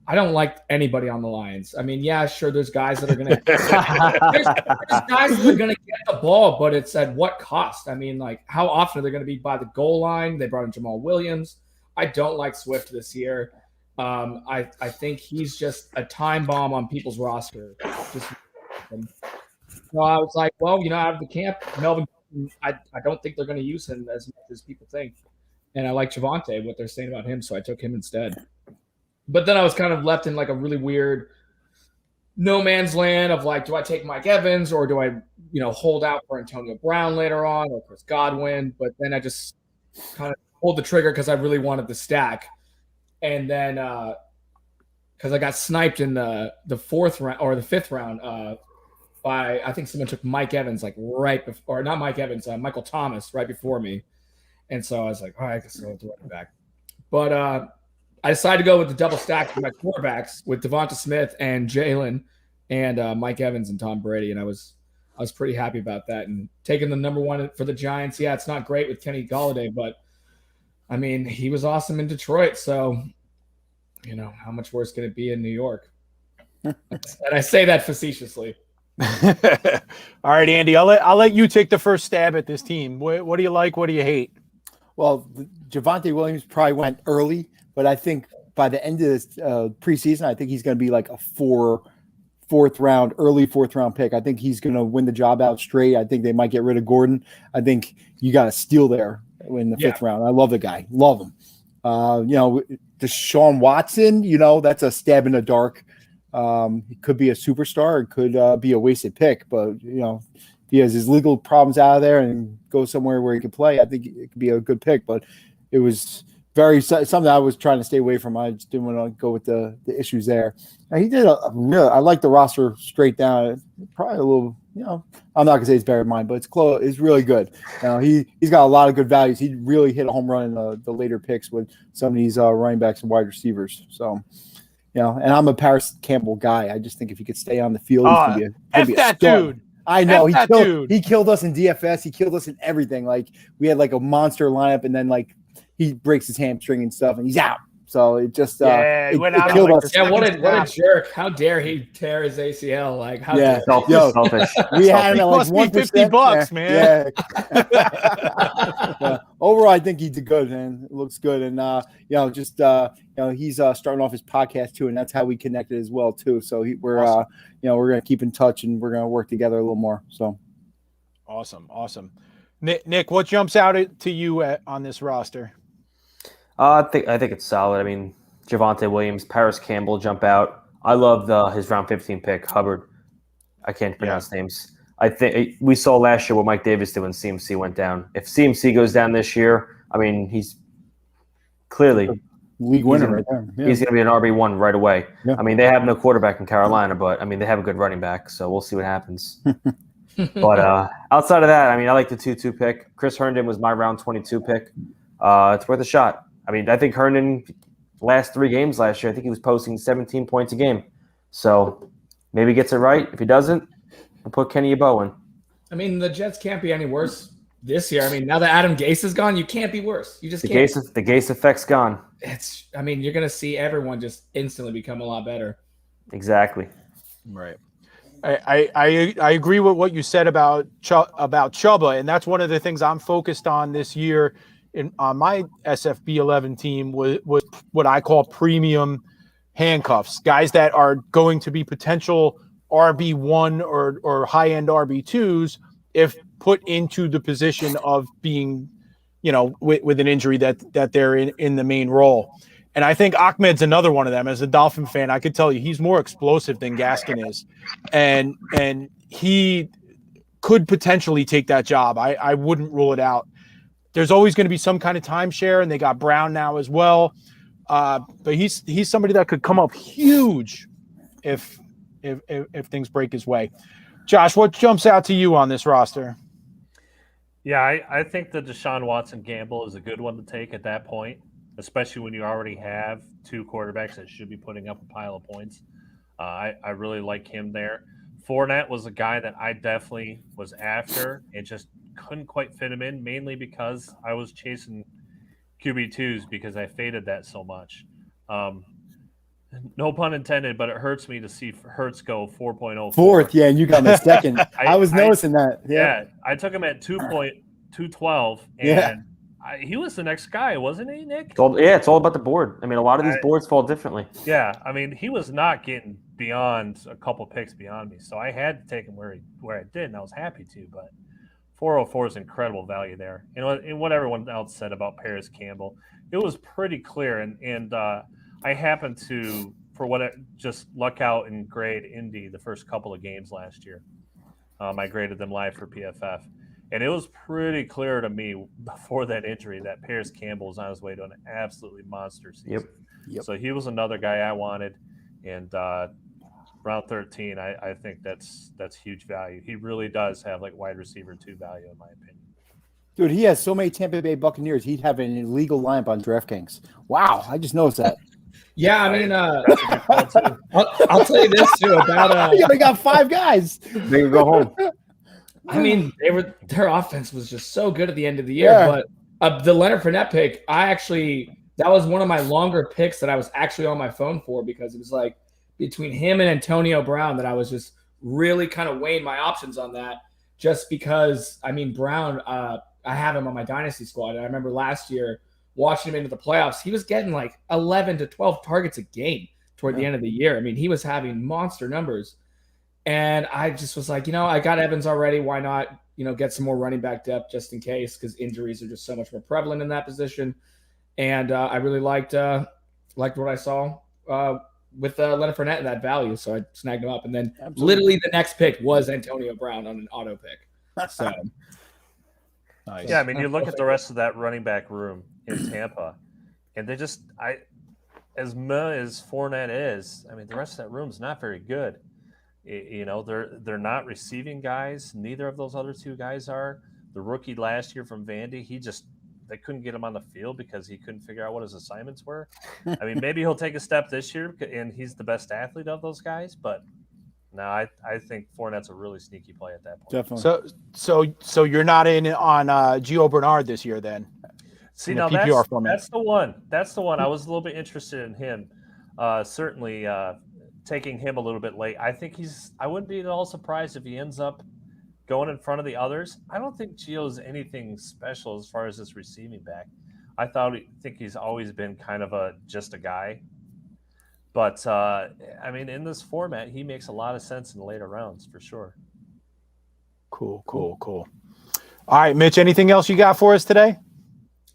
I don't like anybody on the Lions. I mean, yeah, sure, there's guys that are going to there's guys that are going to get the ball, but it's at what cost? I mean, like, how often are they going to be by the goal line? They brought in Jamal Williams. I don't like Swift this year. I think he's just a time bomb on people's roster. So I was like, well, out of the camp, Melvin, I don't think they're going to use him as much as people think. And I like Javonte, what they're saying about him, so I took him instead. But then I was kind of left in like a really weird no man's land of like, do I take Mike Evans or do I, hold out for Antonio Brown later on or Chris Godwin? But then I just kind of pulled the trigger because I really wanted the stack. and then because I got sniped in the fourth round or the fifth round by, I think someone took Mike Evans like right before, or not Mike Evans, Michael Thomas right before me, and so I was like, all right, I guess I'll do running back. But I decided to go with the double stack for my quarterbacks with Devonta Smith and Jalen and Mike Evans and Tom Brady, and I was pretty happy about that. And taking the number one for the Giants, yeah, it's not great with Kenny Golladay, but I mean, he was awesome in Detroit, so you know, how much worse can it be in New York? And I say that facetiously. All right, Andy, I'll let you take the first stab at this team. What do you like? What do you hate? Well, Javonte Williams probably went early, but I think by the end of this preseason, I think he's going to be like a early fourth round pick. I think he's going to win the job out straight. I think they might get rid of Gordon. I think you got a steal there in the fifth round. I love the guy. Love him. You know, Deshaun Watson, you know, that's a stab in the dark. He could be a superstar. It could be a wasted pick, but you know, if he has his legal problems out of there and goes somewhere where he can play, I think it could be a good pick. But it was something I was trying to stay away from. I just didn't want to go with the issues there. Now, he did I like the roster straight down. Probably a little, you know, I'm not gonna say it's better than mine, but it's close. It's really good. He's got a lot of good values. He really hit a home run in the later picks with some of these running backs and wide receivers. So. You know, and I'm a Paris Campbell guy. I just think if he could stay on the field, he's gonna be a stud. Dude. I know Dude. He killed us in DFS. He killed us in everything. Like we had like a monster lineup, and then like he breaks his hamstring and stuff, and he's out. So it just he went out killed like us. Yeah, what a jerk! How dare he tear his ACL? Like, how dare Selfish. We had him at like Cost me 1%. $50, man. Yeah. Overall, I think he did good, man. It looks good, and you know, just you know, he's starting off his podcast too, and that's how we connected as well too. So we're awesome. You know, we're gonna keep in touch, and we're gonna work together a little more. So awesome. Nick, what jumps out to you on this roster? I think it's solid. I mean, Javonte Williams, Paris Campbell jump out. I love his round 15 pick, Hubbard. I can't pronounce names. I think we saw last year what Mike Davis did when CMC went down. If CMC goes down this year, I mean, he's clearly league winner right there. Yeah. He's going to be an RB1 right away. Yeah. I mean, they have no quarterback in Carolina, but I mean, they have a good running back, so we'll see what happens. But outside of that, I mean, I like the 2-2 pick. Chris Herndon was my round 22 pick. It's worth a shot. I mean, I think Herndon, last 3 games last year, I think he was posting 17 points a game. So maybe he gets it right. If he doesn't, I'll put Kenny Yeboah in. I mean, the Jets can't be any worse this year. I mean, now that Adam Gase is gone, you can't be worse. You just can't. The Gase effect's gone. I mean, you're going to see everyone just instantly become a lot better. Exactly. Right. I agree with what you said about Chuba, and that's one of the things I'm focused on this year on my SFB 11 team was what I call premium handcuffs, guys that are going to be potential RB1 or high-end RB2s if put into the position of being, you know, with an injury that they're in the main role. And I think Ahmed's another one of them. As a Dolphin fan, I could tell you he's more explosive than Gaskin is. And he could potentially take that job. I wouldn't rule it out. There's always going to be some kind of timeshare, and they got Brown now as well. But he's somebody that could come up huge if things break his way. Josh, what jumps out to you on this roster? Yeah, I think the Deshaun Watson gamble is a good one to take at that point, especially when you already have 2 quarterbacks that should be putting up a pile of points. I really like him there. Fournette was a guy that I definitely was after and just couldn't quite fit him in, mainly because I was chasing QB2s because I faded that so much. No pun intended, but it hurts me to see Hurts go 4.04. Fourth, yeah, and you got my second. I was noticing that. Yeah, I took him at 2.212, and he was the next guy, wasn't he, Nick? It's all about the board. I mean, a lot of these boards fall differently. Yeah, I mean, he was not getting beyond a couple picks beyond me, so I had to take him where I did, and I was happy to. But 404 is incredible value there. And what everyone else said about Paris Campbell, it was pretty clear. And I happened to, just luck out and grade Indy the first couple of games last year. I graded them live for PFF. And it was pretty clear to me before that injury that Paris Campbell was on his way to an absolutely monster season. Yep. So he was another guy I wanted. And round 13, I think that's huge value. He really does have like wide receiver 2 value, in my opinion. Dude, he has so many Tampa Bay Buccaneers. He'd have an illegal lineup on DraftKings. Wow, I just noticed that. Yeah, I mean, That's a good call, too. I'll tell you this too about You only got 5 guys. They can go home. I mean, their offense was just so good at the end of the year. Yeah. But the Leonard Fournette pick, that was one of my longer picks that I was actually on my phone for, because it was like between him and Antonio Brown that I was just really kind of weighing my options on that. Just because, I mean, Brown, I have him on my dynasty squad, and I remember last year watching him into the playoffs, he was getting like 11 to 12 targets a game toward the end of the year. I mean, he was having monster numbers. And I just was like, I got Evans already. Why not, get some more running back depth just in case, because injuries are just so much more prevalent in that position. And I really liked what I saw with Leonard Fournette and that value. So I snagged him up. And then literally the next pick was Antonio Brown on an auto pick. So Nice. Yeah, I mean, you look at the rest of that running back room in Tampa, and they just as Fournette is, I mean, the rest of that room is not very good. They're not receiving guys. Neither of those other 2 guys are. The rookie last year from Vandy, they couldn't get him on the field because he couldn't figure out what his assignments were. I mean, maybe he'll take a step this year, and he's the best athlete of those guys, but no, I think Fournette's a really sneaky play at that point. Definitely. So you're not in on Gio Bernard this year then? See, in now the PPR format. that's the one. That's the one. I was a little bit interested in him. Certainly taking him a little bit late. I think I wouldn't be at all surprised if he ends up going in front of the others. I don't think Gio's anything special as far as this receiving back. I think he's always been kind of just a guy. But, I mean, in this format, he makes a lot of sense in the later rounds for sure. Cool. All right, Mitch, anything else you got for us today?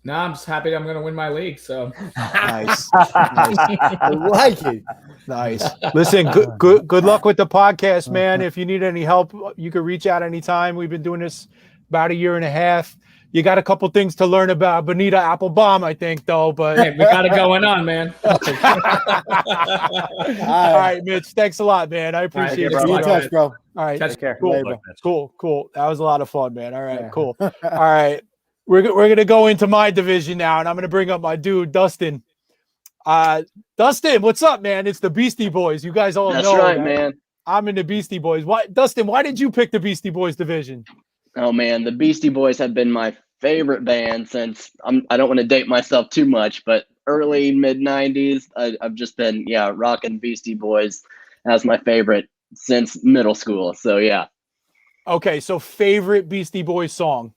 no, I'm just happy I'm going to win my league. So Nice. I like it. Nice. Listen, good luck with the podcast, man. If you need any help, you can reach out anytime. We've been doing this about 1.5 years. You got a couple things to learn about Bonita Applebaum, I think, though. But hey, we got it going on, man. All right, Mitch. Thanks a lot, man. I appreciate Be it. in touch, bro. All right. Catch care. Cool. That was a lot of fun, man. All right, Yeah. cool. All right. We're going to go into my division now, and I'm going to bring up my dude, Dustin. Dustin, what's up, man? It's the Beastie Boys. You guys all That's know. right, man. I'm in the Beastie Boys. Dustin, why did you pick the Beastie Boys division? Oh man, the Beastie Boys have been my favorite band since I don't want to date myself too much, but early mid 90s. I've just been rocking Beastie Boys as my favorite since middle school. So yeah. Okay, so favorite Beastie Boys song.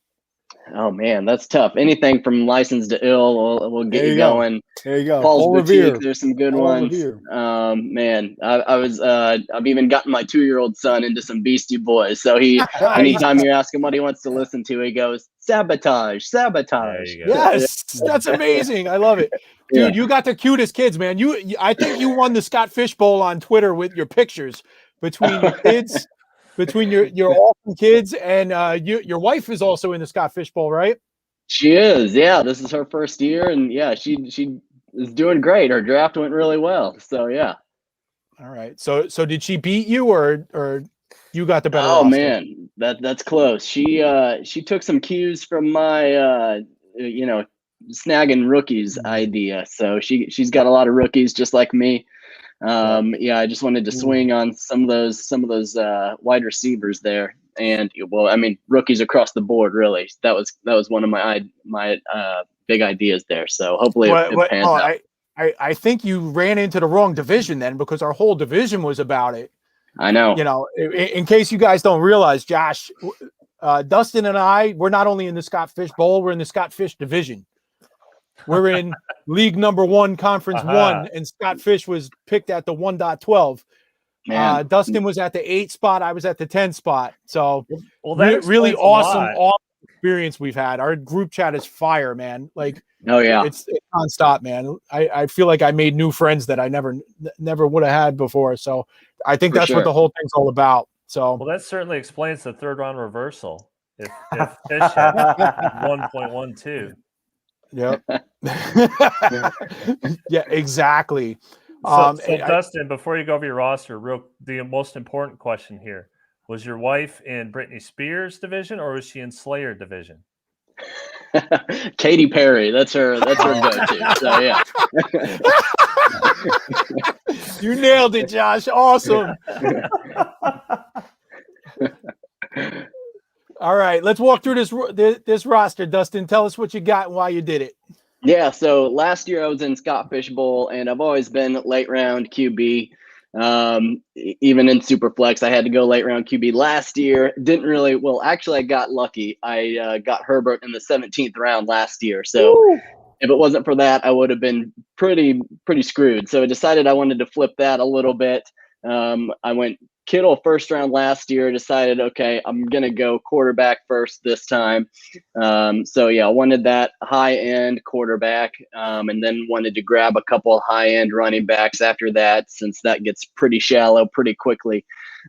Oh man, that's tough. Anything from License to Ill will get There you you go. going. There you go. Paul's Paul Boutique, Revere. there's some good Paul ones. Revere. Man, I've even gotten my 2-year-old son into some Beastie Boys. So he, anytime you ask him what he wants to listen to, he goes, Sabotage. There you go. Yes, that's amazing. I love it. Dude, you got the cutest kids, man. I think you won the Scott Fish Bowl on Twitter with your pictures between your kids, between your awesome kids, and your wife is also in the Scott Fish Bowl, right? She is. Yeah, this is her first year, and she is doing great. Her draft went really well. So yeah. All right. So did she beat you or you got the better Oh roster? man, that's close. She took some cues from my snagging rookies idea. So she's got a lot of rookies just like me. I just wanted to swing on some of those wide receivers there. And rookies across the board, really. That was one of my big ideas there. So hopefully it pans out. I think you ran into the wrong division then, because our whole division was about it. I know. In case you guys don't realize, Josh, Dustin and we're not only in the Scott Fish Bowl, we're in the Scott Fish division. We're in League Number 1, Conference 1, and Scott Fish was picked at the 1.12. Dustin was at the 8 spot. I was at the 10 spot. So really awesome experience we've had. Our group chat is fire, man. Like, oh yeah, it's nonstop, man. I feel like I made new friends that I never would have had before. So I think that's what the whole thing's all about. So well, that certainly explains the third round reversal if Fish had 1.12. Yep. Yeah, exactly. So Dustin, before you go over your roster, the most important question here: was your wife in Britney Spears division or was she in Slayer division? Katy Perry, that's her go-to. So yeah. You nailed it, Josh. Awesome. All right, let's walk through this roster. Dustin, tell us what you got and why you did it. Yeah, so last year I was in Scott Fish Bowl, and I've always been late round QB. Even in Superflex, I had to go late round QB last year. Didn't really. Well, actually, I got lucky. I got Herbert in the 17th round last year. So if it wasn't for that, I would have been pretty screwed. So I decided I wanted to flip that a little bit. I went Kittle first round last year. Decided, okay, I'm gonna go quarterback first this time. So yeah, I wanted that high end quarterback, and then wanted to grab a couple high end running backs after that, since that gets pretty shallow pretty quickly.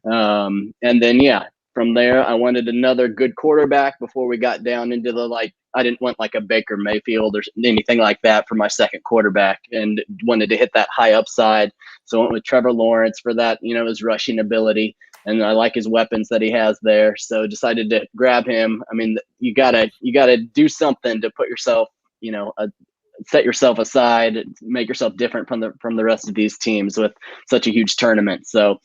And then yeah, from there I wanted another good quarterback before we got down into the I didn't want like a Baker Mayfield or anything like that for my second quarterback, and wanted to hit that high upside. So I went with Trevor Lawrence for that, his rushing ability, and I like his weapons that he has there. So decided to grab him. I mean, you gotta do something to put yourself, set yourself aside, make yourself different from the rest of these teams with such a huge tournament. So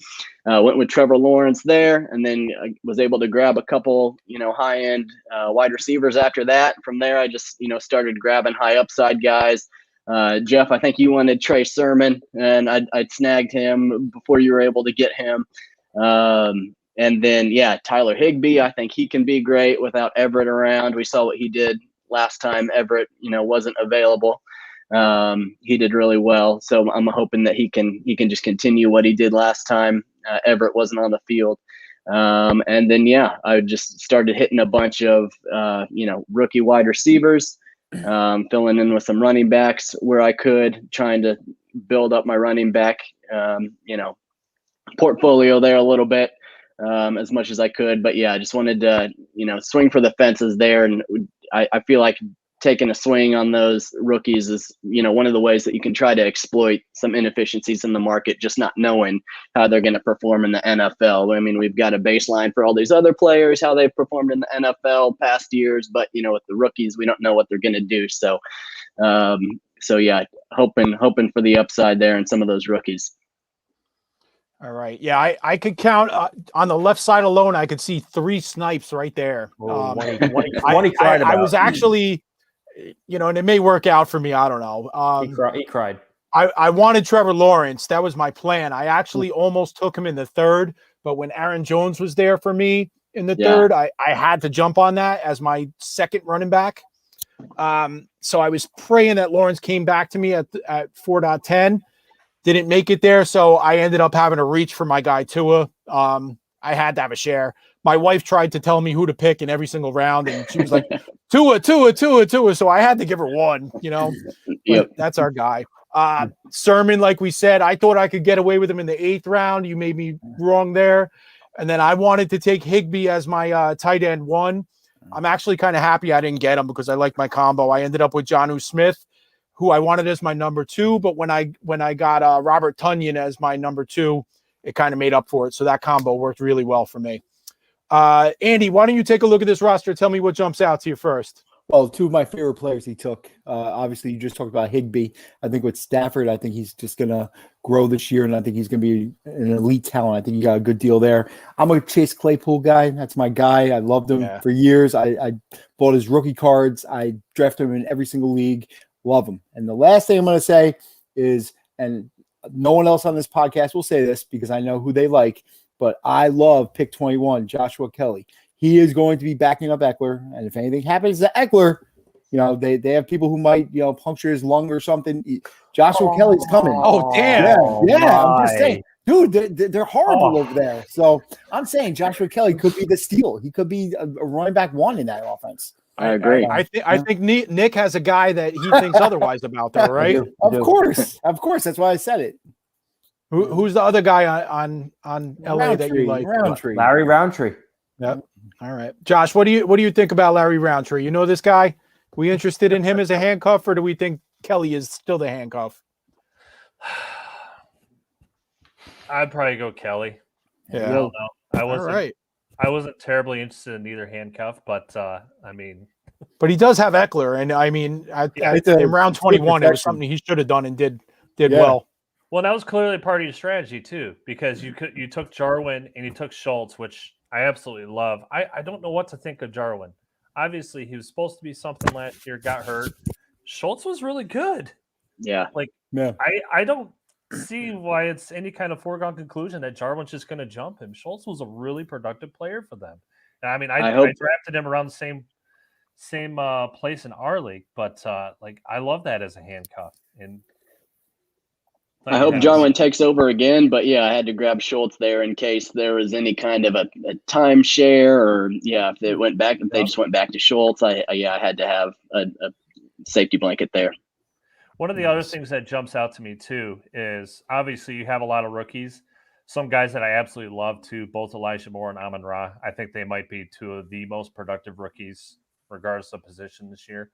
went with Trevor Lawrence there, and then I was able to grab a couple, high end wide receivers after that. From there, I just, started grabbing high upside guys. Jeff, I think you wanted Trey Sermon, and I'd snagged him before you were able to get him. And then, yeah, Tyler Higbee, I think he can be great without Everett around. We saw what he did last time Everett, wasn't available. He did really well. So I'm hoping that he can just continue what he did last time Everett wasn't on the field. And then, yeah, I just started hitting a bunch of, rookie wide receivers, filling in with some running backs where I could, trying to build up my running back, portfolio there a little bit, as much as I could. But yeah, I just wanted to, swing for the fences there. And I feel like taking a swing on those rookies is, one of the ways that you can try to exploit some inefficiencies in the market, just not knowing how they're going to perform in the NFL. I mean, we've got a baseline for all these other players, how they've performed in the NFL past years, but with the rookies, we don't know what they're going to do. So, yeah, hoping for the upside there in some of those rookies. All right. Yeah, I could count on the left side alone. I could see 3 snipes right there. I was actually, and it may work out for me. I don't know. He cried. I wanted Trevor Lawrence. That was my plan. I actually almost took him in the 3rd, but when Aaron Jones was there for me in the 3rd, I had to jump on that as my second running back. So I was praying that Lawrence came back to me at 4.10. Didn't make it there, so I ended up having to reach for my guy Tua. I had to have a share. My wife tried to tell me who to pick in every single round, and she was like, Tua. So I had to give her one, Yep. That's our guy. Sermon, like we said, I thought I could get away with him in the 8th round. You made me wrong there. And then I wanted to take Higbee as my tight end 1. I'm actually kind of happy I didn't get him because I like my combo. I ended up with Jonnu Smith, who I wanted as my number 2, but when I got Robert Tonyan as my number 2, it kind of made up for it. So that combo worked really well for me. Andy, why don't you take a look at this roster? Tell me what jumps out to you first. Well, 2 of my favorite players he took. Obviously, you just talked about Higbee. I think with Stafford, I think he's just going to grow this year, and I think he's going to be an elite talent. I think you got a good deal there. I'm a Chase Claypool guy. That's my guy. I loved him for years. I bought his rookie cards. I drafted him in every single league. Love him. And the last thing I'm going to say is, and no one else on this podcast will say this because I know who they like, but I love pick 21, Joshua Kelly. He is going to be backing up Eckler. And if anything happens to Eckler, they have people who might, puncture his lung or something. Joshua Kelly's coming. Oh, damn. Yeah. I'm just saying. Dude, they're horrible over there. So I'm saying Joshua Kelly could be the steal. He could be a running back 1 in that offense. I agree. I think Nick has a guy that he thinks otherwise about, though, right? Of course. That's why I said it. Who's the other guy on LA that you like? Roundtree. Larry Roundtree. Yep. All right, Josh, what do you think about Larry Roundtree? You know this guy? We interested in him as a handcuff, or do we think Kelly is still the handcuff? I'd probably go Kelly. Yeah. I don't know. All right. I wasn't terribly interested in either handcuff, but I mean, But he does have Eckler, and I mean, in round 21, it was something he should have done and did well. Well, that was clearly part of your strategy too, because you took Jarwin and you took Schultz, which I absolutely love. I don't know what to think of Jarwin. Obviously, he was supposed to be something last year, got hurt. Schultz was really good. Yeah. I don't see why it's any kind of foregone conclusion that Jarwin's just going to jump him. Schultz was a really productive player for them. And I mean, I drafted him around the same place in our league, but I love that as a handcuff. And I hope Jarwin takes over again, but yeah, I had to grab Schultz there in case there was any kind of a timeshare, or if they just went back to Schultz, I had to have a safety blanket there. One of the other things that jumps out to me too is obviously you have a lot of rookies. Some guys that I absolutely love too, both Elijah Moore and Amon-Ra. I think they might be two of the most productive rookies, regardless of position this year.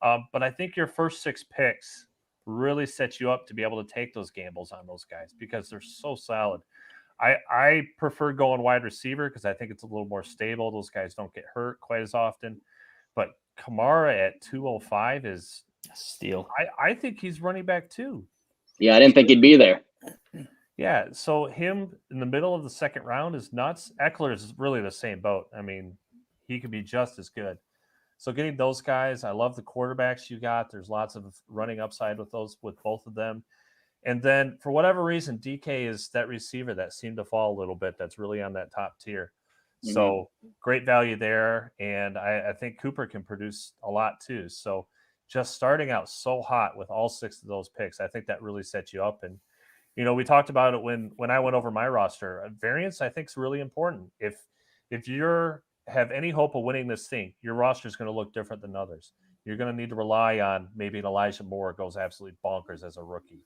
But I think your first 6 picks really sets you up to be able to take those gambles on those guys because they're so solid. I prefer going wide receiver because I think it's a little more stable. Those guys don't get hurt quite as often. But Kamara at 205 is steal. I think he's running back too. Yeah, I didn't think he'd be there. Yeah, so him in the middle of the second round is nuts. Eckler is really the same boat. I mean, he could be just as good. So getting those guys, I love the quarterbacks you got. There's lots of running upside with both of them. And then for whatever reason, DK is that receiver that seemed to fall a little bit. That's really on that top tier. Mm-hmm. So great value there. And I think Cooper can produce a lot too. So just starting out so hot with all 6 of those picks, I think that really sets you up. And, we talked about it when I went over my roster. Variance, I think, is really important. If you're have any hope of winning this thing, your roster is going to look different than others. You're going to need to rely on maybe an Elijah Moore goes absolutely bonkers as a rookie.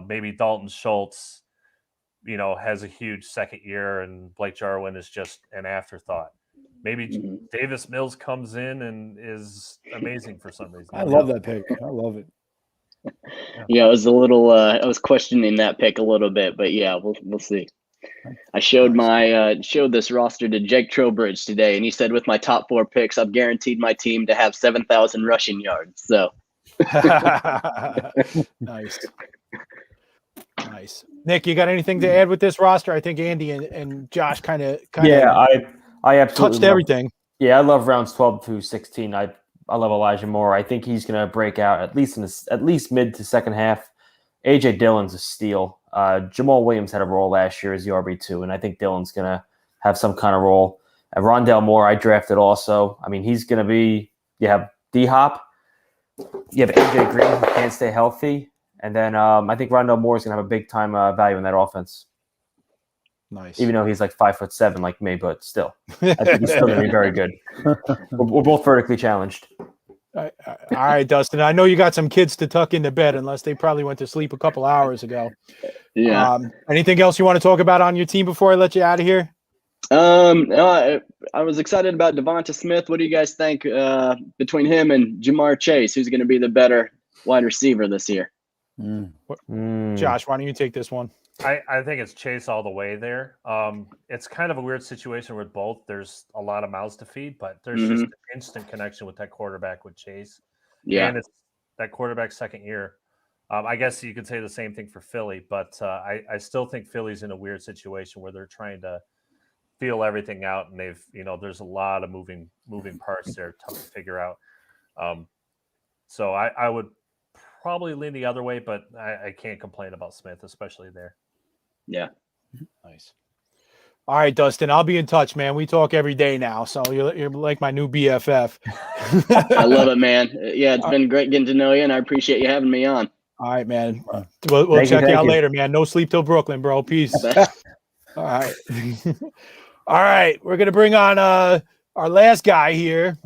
Maybe Dalton Schultz, has a huge second year and Blake Jarwin is just an afterthought. Maybe Davis Mills comes in and is amazing for some reason. I love that pick. I love it. Yeah, it was a little. I was questioning that pick a little bit, but yeah, we'll see. I showed showed this roster to Jake Trowbridge today, and he said, with my top 4 picks, I've guaranteed my team to have 7,000 rushing yards. So nice. Nick, you got anything to add with this roster? I think Andy and Josh kind of I absolutely touched everything. Yeah, I love rounds 12 through 16. I love Elijah Moore. I think he's going to break out at least mid to second half. AJ Dillon's a steal. Jamal Williams had a role last year as the RB2, and I think Dillon's going to have some kind of role. And Rondale Moore, I drafted also. I mean, he's going to be – you have D-Hop. You have AJ Green who can't stay healthy. And then I think Rondale Moore is going to have a big-time value in that offense. Nice. Even though he's like 5'7" like me, but still. I think he's still going to be very good. We're both vertically challenged. All right, Dustin. I know you got some kids to tuck into bed unless they probably went to sleep a couple hours ago. Yeah. Anything else you want to talk about on your team before I let you out of here? I was excited about Devonta Smith. What do you guys think between him and Jamar Chase? Who's going to be the better wide receiver this year? Josh, why don't you take this one? I think it's Chase all the way there. It's kind of a weird situation with both. There's a lot of mouths to feed, but there's just an instant connection with that quarterback with Chase. Yeah. And it's that quarterback's second year. I guess you could say the same thing for Philly, but I still think Philly's in a weird situation where they're trying to feel everything out, and they've, there's a lot of moving parts there, tough to figure out. So I would probably lean the other way, but I can't complain about Smith, especially there. Yeah. Nice. All right, Dustin, I'll be in touch, man. We talk every day now, so you're like my new BFF. I love it, man. Yeah, it's been great getting to know you, and I appreciate you having me on. All right, man. We'll check you out later, man. No sleep till Brooklyn, bro. Peace. All right. All right, we're going to bring on our last guy here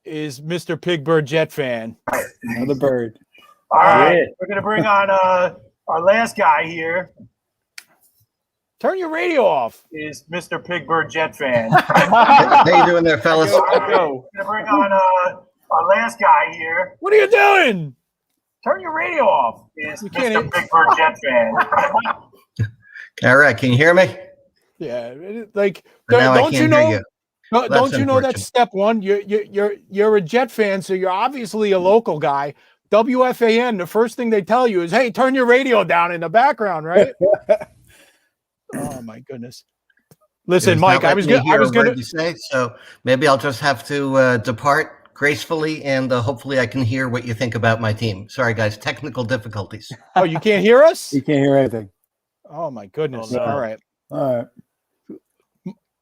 is Mr. Pigbird Jet fan. Another bird. All right, we're going to bring on our last guy here Turn your radio off. Is Mr. Pigbird Jet fan. How you doing there, fellas? Gonna bring on our last guy here. What are you doing? Turn your radio off. Is You can't Mr. Pigbird Jet fan. All right, can you hear me? Yeah, like Now I don't can't you know? hear you. No, That's don't you know that's step one? You're a Jet fan, so you're obviously a local guy. WFAN, the first thing they tell you is, "Hey, turn your radio down in the background," right? Oh my goodness! Listen, It's Mike, not I was letting me gonna, I was hear a word gonna. you say, so maybe I'll just have to depart gracefully, and hopefully I can hear what you think about my team. Sorry, guys, technical difficulties. Oh, you can't hear us? You can't hear anything. Oh my goodness! Oh, no. All right, All right.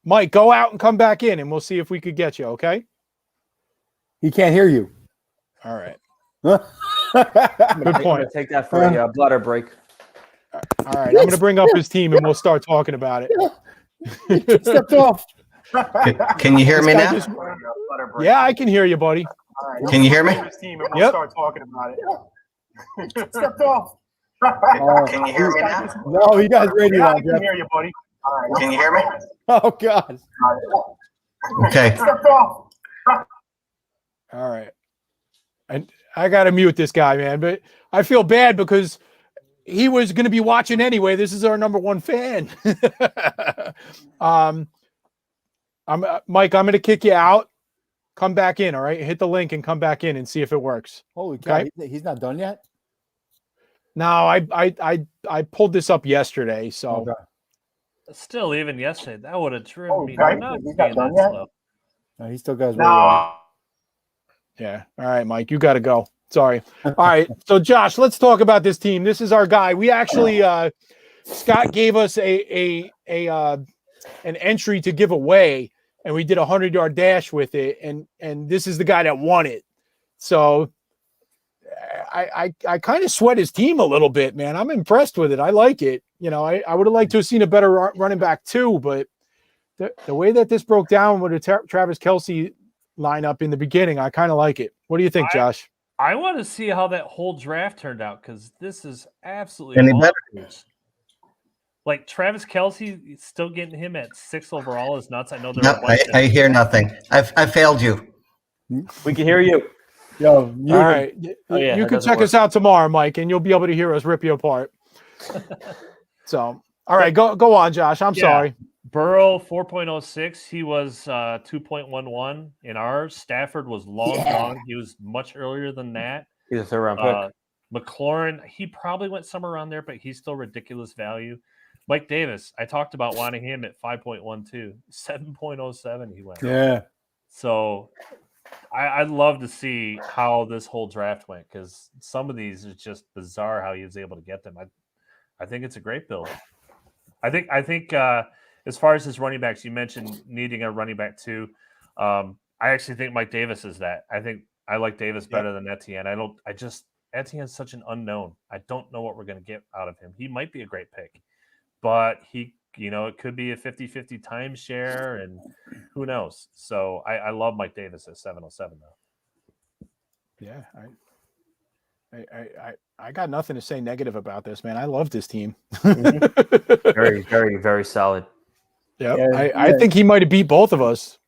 Mike, go out and come back in, and we'll see if we could get you. Okay? He can't hear you. All right. Good Good I'm gonna point. take that for a bladder break. All right, I'm going to bring up his team, and we'll start talking about it. Stepped off. Can you hear me now? Yeah, I can hear you, buddy. Can you hear me? His team and we'll Yep. start talking about it. Stepped off. Can you hear me now? No, he got his radio Yeah, I on. can Jeff. hear you, buddy. Can you hear me? Oh God. Okay. Stepped off. All right. And I got to mute this guy, man, but I feel bad because he was going to be watching anyway. This is our number one fan. Mike, I'm going to kick you out. Come back in, all right? Hit the link and come back in and see if it works. Holy cow. Okay. He's not done yet? No, I pulled this up yesterday, so Okay. Still, even yesterday, that would have driven me Okay. nuts. He's not being done that yet? slow. No, he still got his radio on. No. yeah. All right, Mike, you got to go. Sorry. All right. So Josh, let's talk about this team. This is our guy. We actually Scott gave us an entry to give away, and we did a 100-yard dash with it, and this is the guy that won it. So I kind of sweat his team a little bit, man. I'm impressed with it. I like it. You know, I would have liked to have seen a better running back too, but the way that this broke down with the Travis Kelce lineup in the beginning, I kind of like it. What do you think, Josh? I want to see how that whole draft turned out because this is absolutely Any better? bonkers. Like Travis Kelce, still getting him at 6 overall is nuts. I know there No, are a bunch I hear nothing. I failed you. We can hear you. Yo, you All right. Oh, yeah, You that can doesn't check us out tomorrow, Mike, and you'll be able to hear us rip you apart. So, all right, go on, Josh. I'm Yeah. sorry. Burrow 4.06. He was 2.11 in ours. Stafford was long. He was much earlier than that. He's a third-round pick. McLaurin, he probably went somewhere around there, but he's still ridiculous value. Mike Davis, I talked about wanting him at 5.12. 7.07 he went. Yeah. So I'd love to see how this whole draft went because some of these is just bizarre how he was able to get them. I think it's a great build. I think as far as his running backs, you mentioned needing a running back too. I actually think Mike Davis is that. I think I like Davis better than Etienne. Etienne's such an unknown. I don't know what we're going to get out of him. He might be a great pick, but it could be a 50-50 timeshare and who knows? So I love Mike Davis at 707 though. Yeah, I got nothing to say negative about this, man. I love this team. Very, very, very solid. Yep. Yeah, I think he might have beat both of us.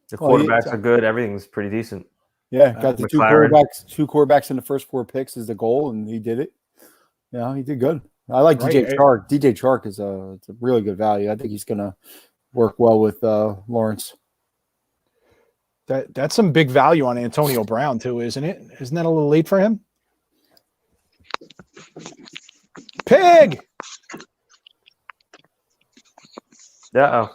The Well, quarterbacks are good. Everything's pretty decent. Yeah, got the McLaren. two quarterbacks in the first 4 picks is the goal, and he did it. Yeah, he did good. I like Right. DJ Chark. DJ Chark is it's a really good value. I think he's gonna work well with Lawrence. That's some big value on Antonio Brown too, isn't it? Isn't that a little late for him? Pig. Uh-oh.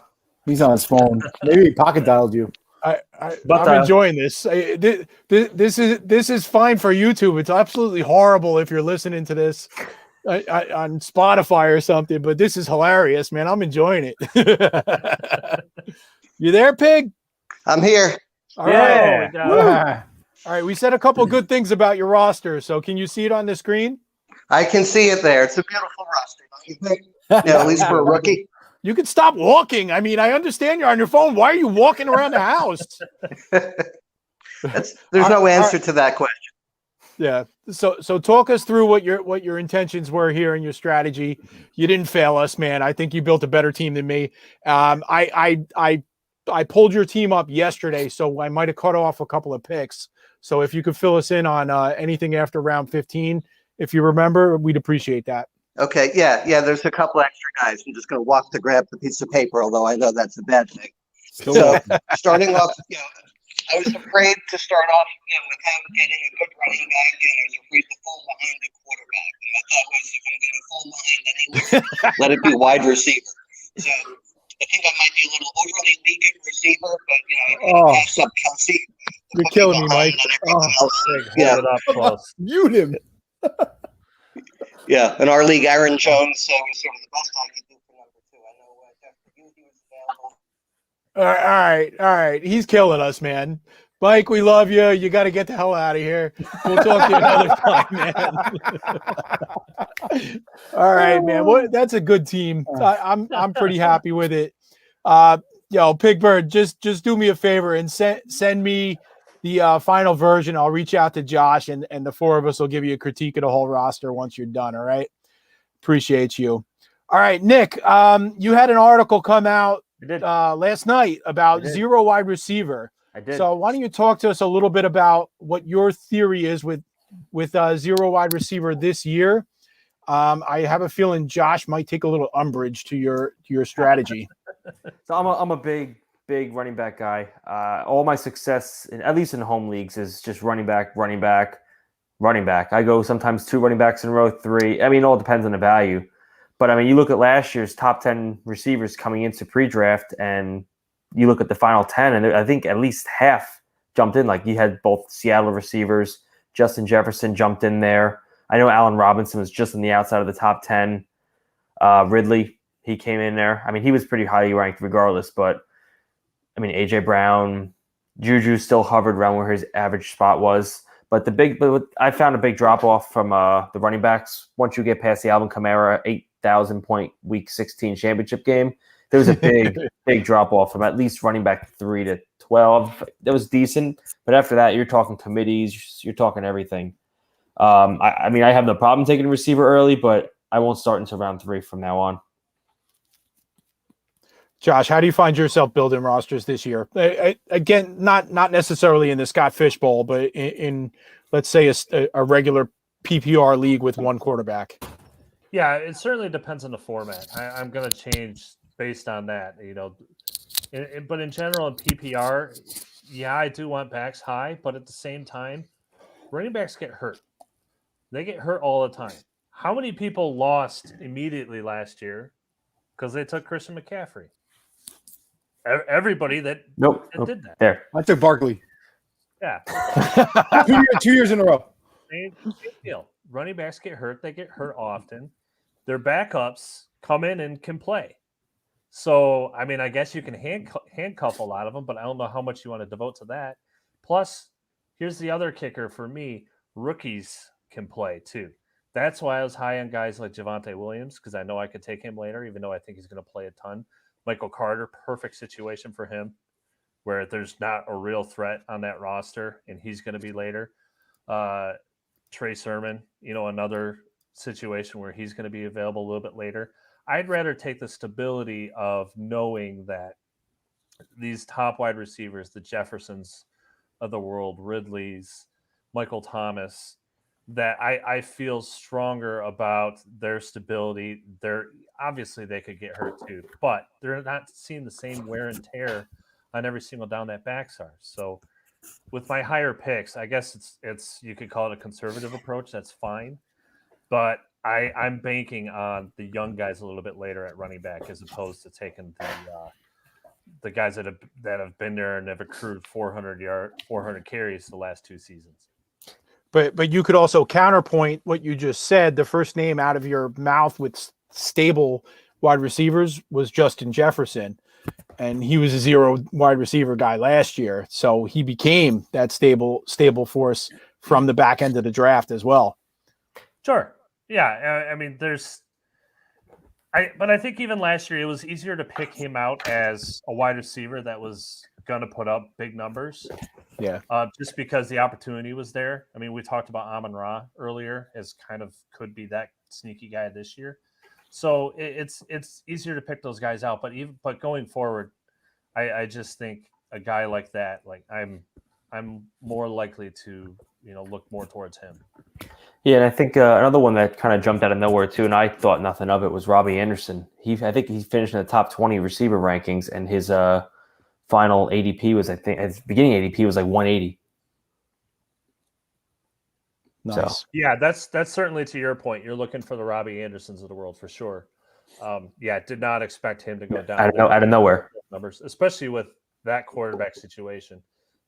He's on his phone. Maybe he pocket dialed you. I'm enjoying this. This is fine for YouTube. It's absolutely horrible if you're listening to this on Spotify or something. But this is hilarious, man. I'm enjoying it. You there, Pig? I'm here. All right. we got it. All right. We said a couple good things about your roster. So can you see it on the screen? I can see it there. It's a beautiful roster, don't you think? Yeah, at least for a rookie. You can stop walking. I mean, I understand you're on your phone. Why are you walking around the house? There's no answer to that question. Yeah. So talk us through what your intentions were here and your strategy. You didn't fail us, man. I think you built a better team than me. I pulled your team up yesterday, so I might have cut off a couple of picks. So if you could fill us in on anything after round 15, if you remember, we'd appreciate that. Okay, yeah. There's a couple extra guys. I'm just going to walk to grab the piece of paper, although I know that's a bad thing. So starting off, I was afraid to start off, without getting a good running back, and I was afraid to fall behind the quarterback. And my thought was, if I'm going to fall behind anywhere, let it be wide receiver. So I think I might be a little overly weak at receiver, but I pass up Kelsey. You're killing me, Mike. Hold it up close. Mute him. Yeah, in our league, Aaron Jones was sort of the best I could do for number 2. I know Jeff Hughes was available. All right. He's killing us, man. Mike, we love you. You got to get the hell out of here. We'll talk to you another time, man. All right, man. That's a good team. I'm pretty happy with it. Pig Bird, just do me a favor and send me the final version. I'll reach out to Josh and the 4 of us will give you a critique of the whole roster once you're done. All right. Appreciate you. All right, Nick, you had an article come out last night about zero wide receiver. I did. So why don't you talk to us a little bit about what your theory is with zero wide receiver this year? I have a feeling Josh might take a little umbrage to your strategy. So I'm a big running back guy. All my success, at least in home leagues, is just running back. I go sometimes 2 running backs in a row, 3. I mean, it all depends on the value. But I mean, you look at last year's top 10 receivers coming into pre-draft, and you look at the final 10, and I think at least half jumped in. Like you had both Seattle receivers, Justin Jefferson jumped in there. I know Allen Robinson was just on the outside of the top 10. Ridley, he came in there. I mean, he was pretty highly ranked regardless, but I mean, AJ Brown, Juju still hovered around where his average spot was. But I found a big drop off from the running backs. Once you get past the Alvin Kamara 8,000 point Week 16 championship game, there was a big drop off from at least running back 3 to 12. That was decent, but after that, you're talking committees, you're talking everything. I mean, I have no problem taking a receiver early, but I won't start until round 3 from now on. Josh, how do you find yourself building rosters this year? Again, not necessarily in the Scott Fish Bowl, but in let's say a regular PPR league with 1 quarterback. Yeah, it certainly depends on the format. I'm going to change based on that. But in general, in PPR, I do want backs high, but at the same time, running backs get hurt. They get hurt all the time. How many people lost immediately last year because they took Christian McCaffrey? Everybody that did that. There. I took Barkley. Yeah. 2 years in a row. Same deal. Running backs get hurt. They get hurt often. Their backups come in and can play. So, I mean, I guess you can handcuff a lot of them, but I don't know how much you want to devote to that. Plus, here's the other kicker for me. Rookies can play too. That's why I was high on guys like Javonte Williams, because I know I could take him later, even though I think he's going to play a ton. Michael Carter, perfect situation for him, where there's not a real threat on that roster, and he's going to be later. Trey Sermon, another situation where he's going to be available a little bit later. I'd rather take the stability of knowing that these top wide receivers, the Jeffersons of the world, Ridleys, Michael Thomas, that I feel stronger about their stability. Obviously they could get hurt too, but they're not seeing the same wear and tear on every single down that backs are. So with my higher picks, I guess it's you could call it a conservative approach. That's fine, but I'm banking on the young guys a little bit later at running back as opposed to taking the guys that have been there and have accrued 400 carries the last 2 seasons. But you could also counterpoint what you just said. The first name out of your mouth with stable wide receivers was Justin Jefferson, and he was a 0 wide receiver guy last year. So he became that stable force from the back end of the draft as well. Sure. Yeah. I mean, but I think even last year it was easier to pick him out as a wide receiver that was going to put up big numbers. Yeah. Just because the opportunity was there. I mean, we talked about Amon-Ra earlier as kind of could be that sneaky guy this year. So it's easier to pick those guys out. But going forward, I just think a guy like that, like I'm more likely to look more towards him. Yeah, and I think another one that kind of jumped out of nowhere too, and I thought nothing of it, was Robbie Anderson. I think he finished in the top 20 receiver rankings, and his final ADP was, I think, at the beginning ADP was like 180. Nice. So. Yeah, that's certainly to your point. You're looking for the Robbie Andersons of the world for sure. Did not expect him to go down out of nowhere. Numbers, especially with that quarterback situation.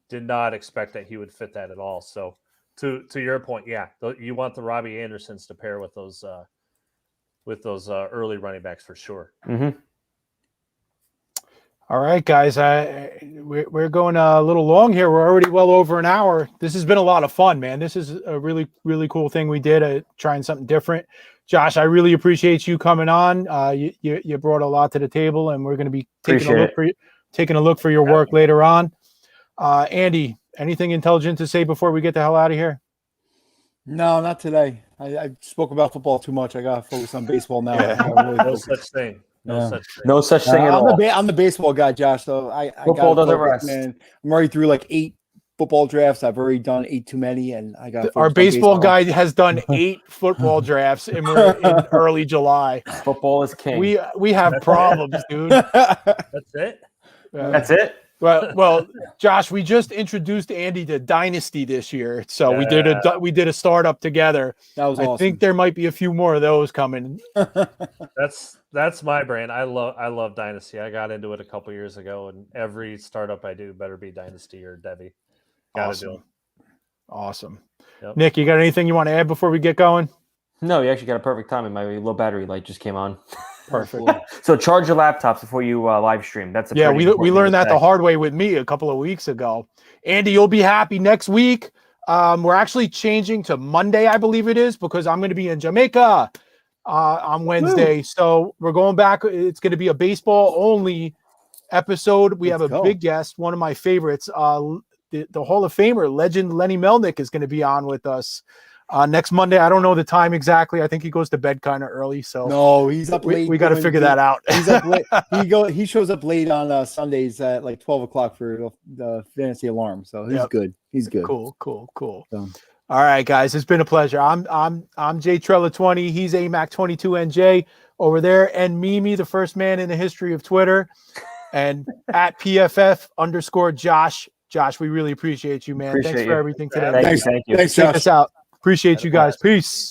Did not expect that he would fit that at all. So to your point, you want the Robbie Andersons to pair with those early running backs for sure. Mm-hmm. All right, guys, we're going a little long here. We're already well over an hour. This has been a lot of fun, man. This is a really, really cool thing we did, trying something different. Josh, I really appreciate you coming on. You brought a lot to the table, and we're going to be taking a look for your work later on. Andy, anything intelligent to say before we get the hell out of here? No, not today. I spoke about football too much. I got to focus on baseball now. No such thing. No such thing at all. I'm the baseball guy, Josh. So football doesn't rest. Man. I'm already through like 8 football drafts. I've already done 8 too many, and I got our baseball guy has done 8 football drafts, and we're in early July. Football is king. We have problems, dude. That's it. That's it. Well, Josh, we just introduced Andy to Dynasty this year, so we did a startup together. That was awesome. I think there might be a few more of those coming. That's my brand. I love Dynasty. I got into it a couple years ago, and every startup I do better be Dynasty or Debbie. Got to do it. Awesome. Yep. Nick, you got anything you want to add before we get going? No, you actually got a perfect timing. My low battery light just came on. Perfect. So charge your laptops before you live stream. That's we learned that the hard way with me a couple of weeks ago. Andy, you'll be happy next week. We're actually changing to Monday, I believe it is, because I'm going to be in Jamaica on Wednesday. Woo. So we're going back. It's going to be a baseball only episode. We have a big guest, one of my favorites. The Hall of Famer legend Lenny Melnick is going to be on with us. Next Monday, I don't know the time exactly. I think he goes to bed kind of early. So no, he's up late. We got to figure that out. He's up late. He shows up late on Sundays at like 12 o'clock for the fantasy alarm. So he's good. He's good. Cool. So. All right, guys, it's been a pleasure. I'm Jay Trella 20. He's AMAC 22NJ over there, and Mimi, the first man in the history of Twitter, and at PFF_Josh. Josh, we really appreciate you, man. Thanks for everything today. Thank you. Thanks, Josh. Check us out. Appreciate you guys. Peace.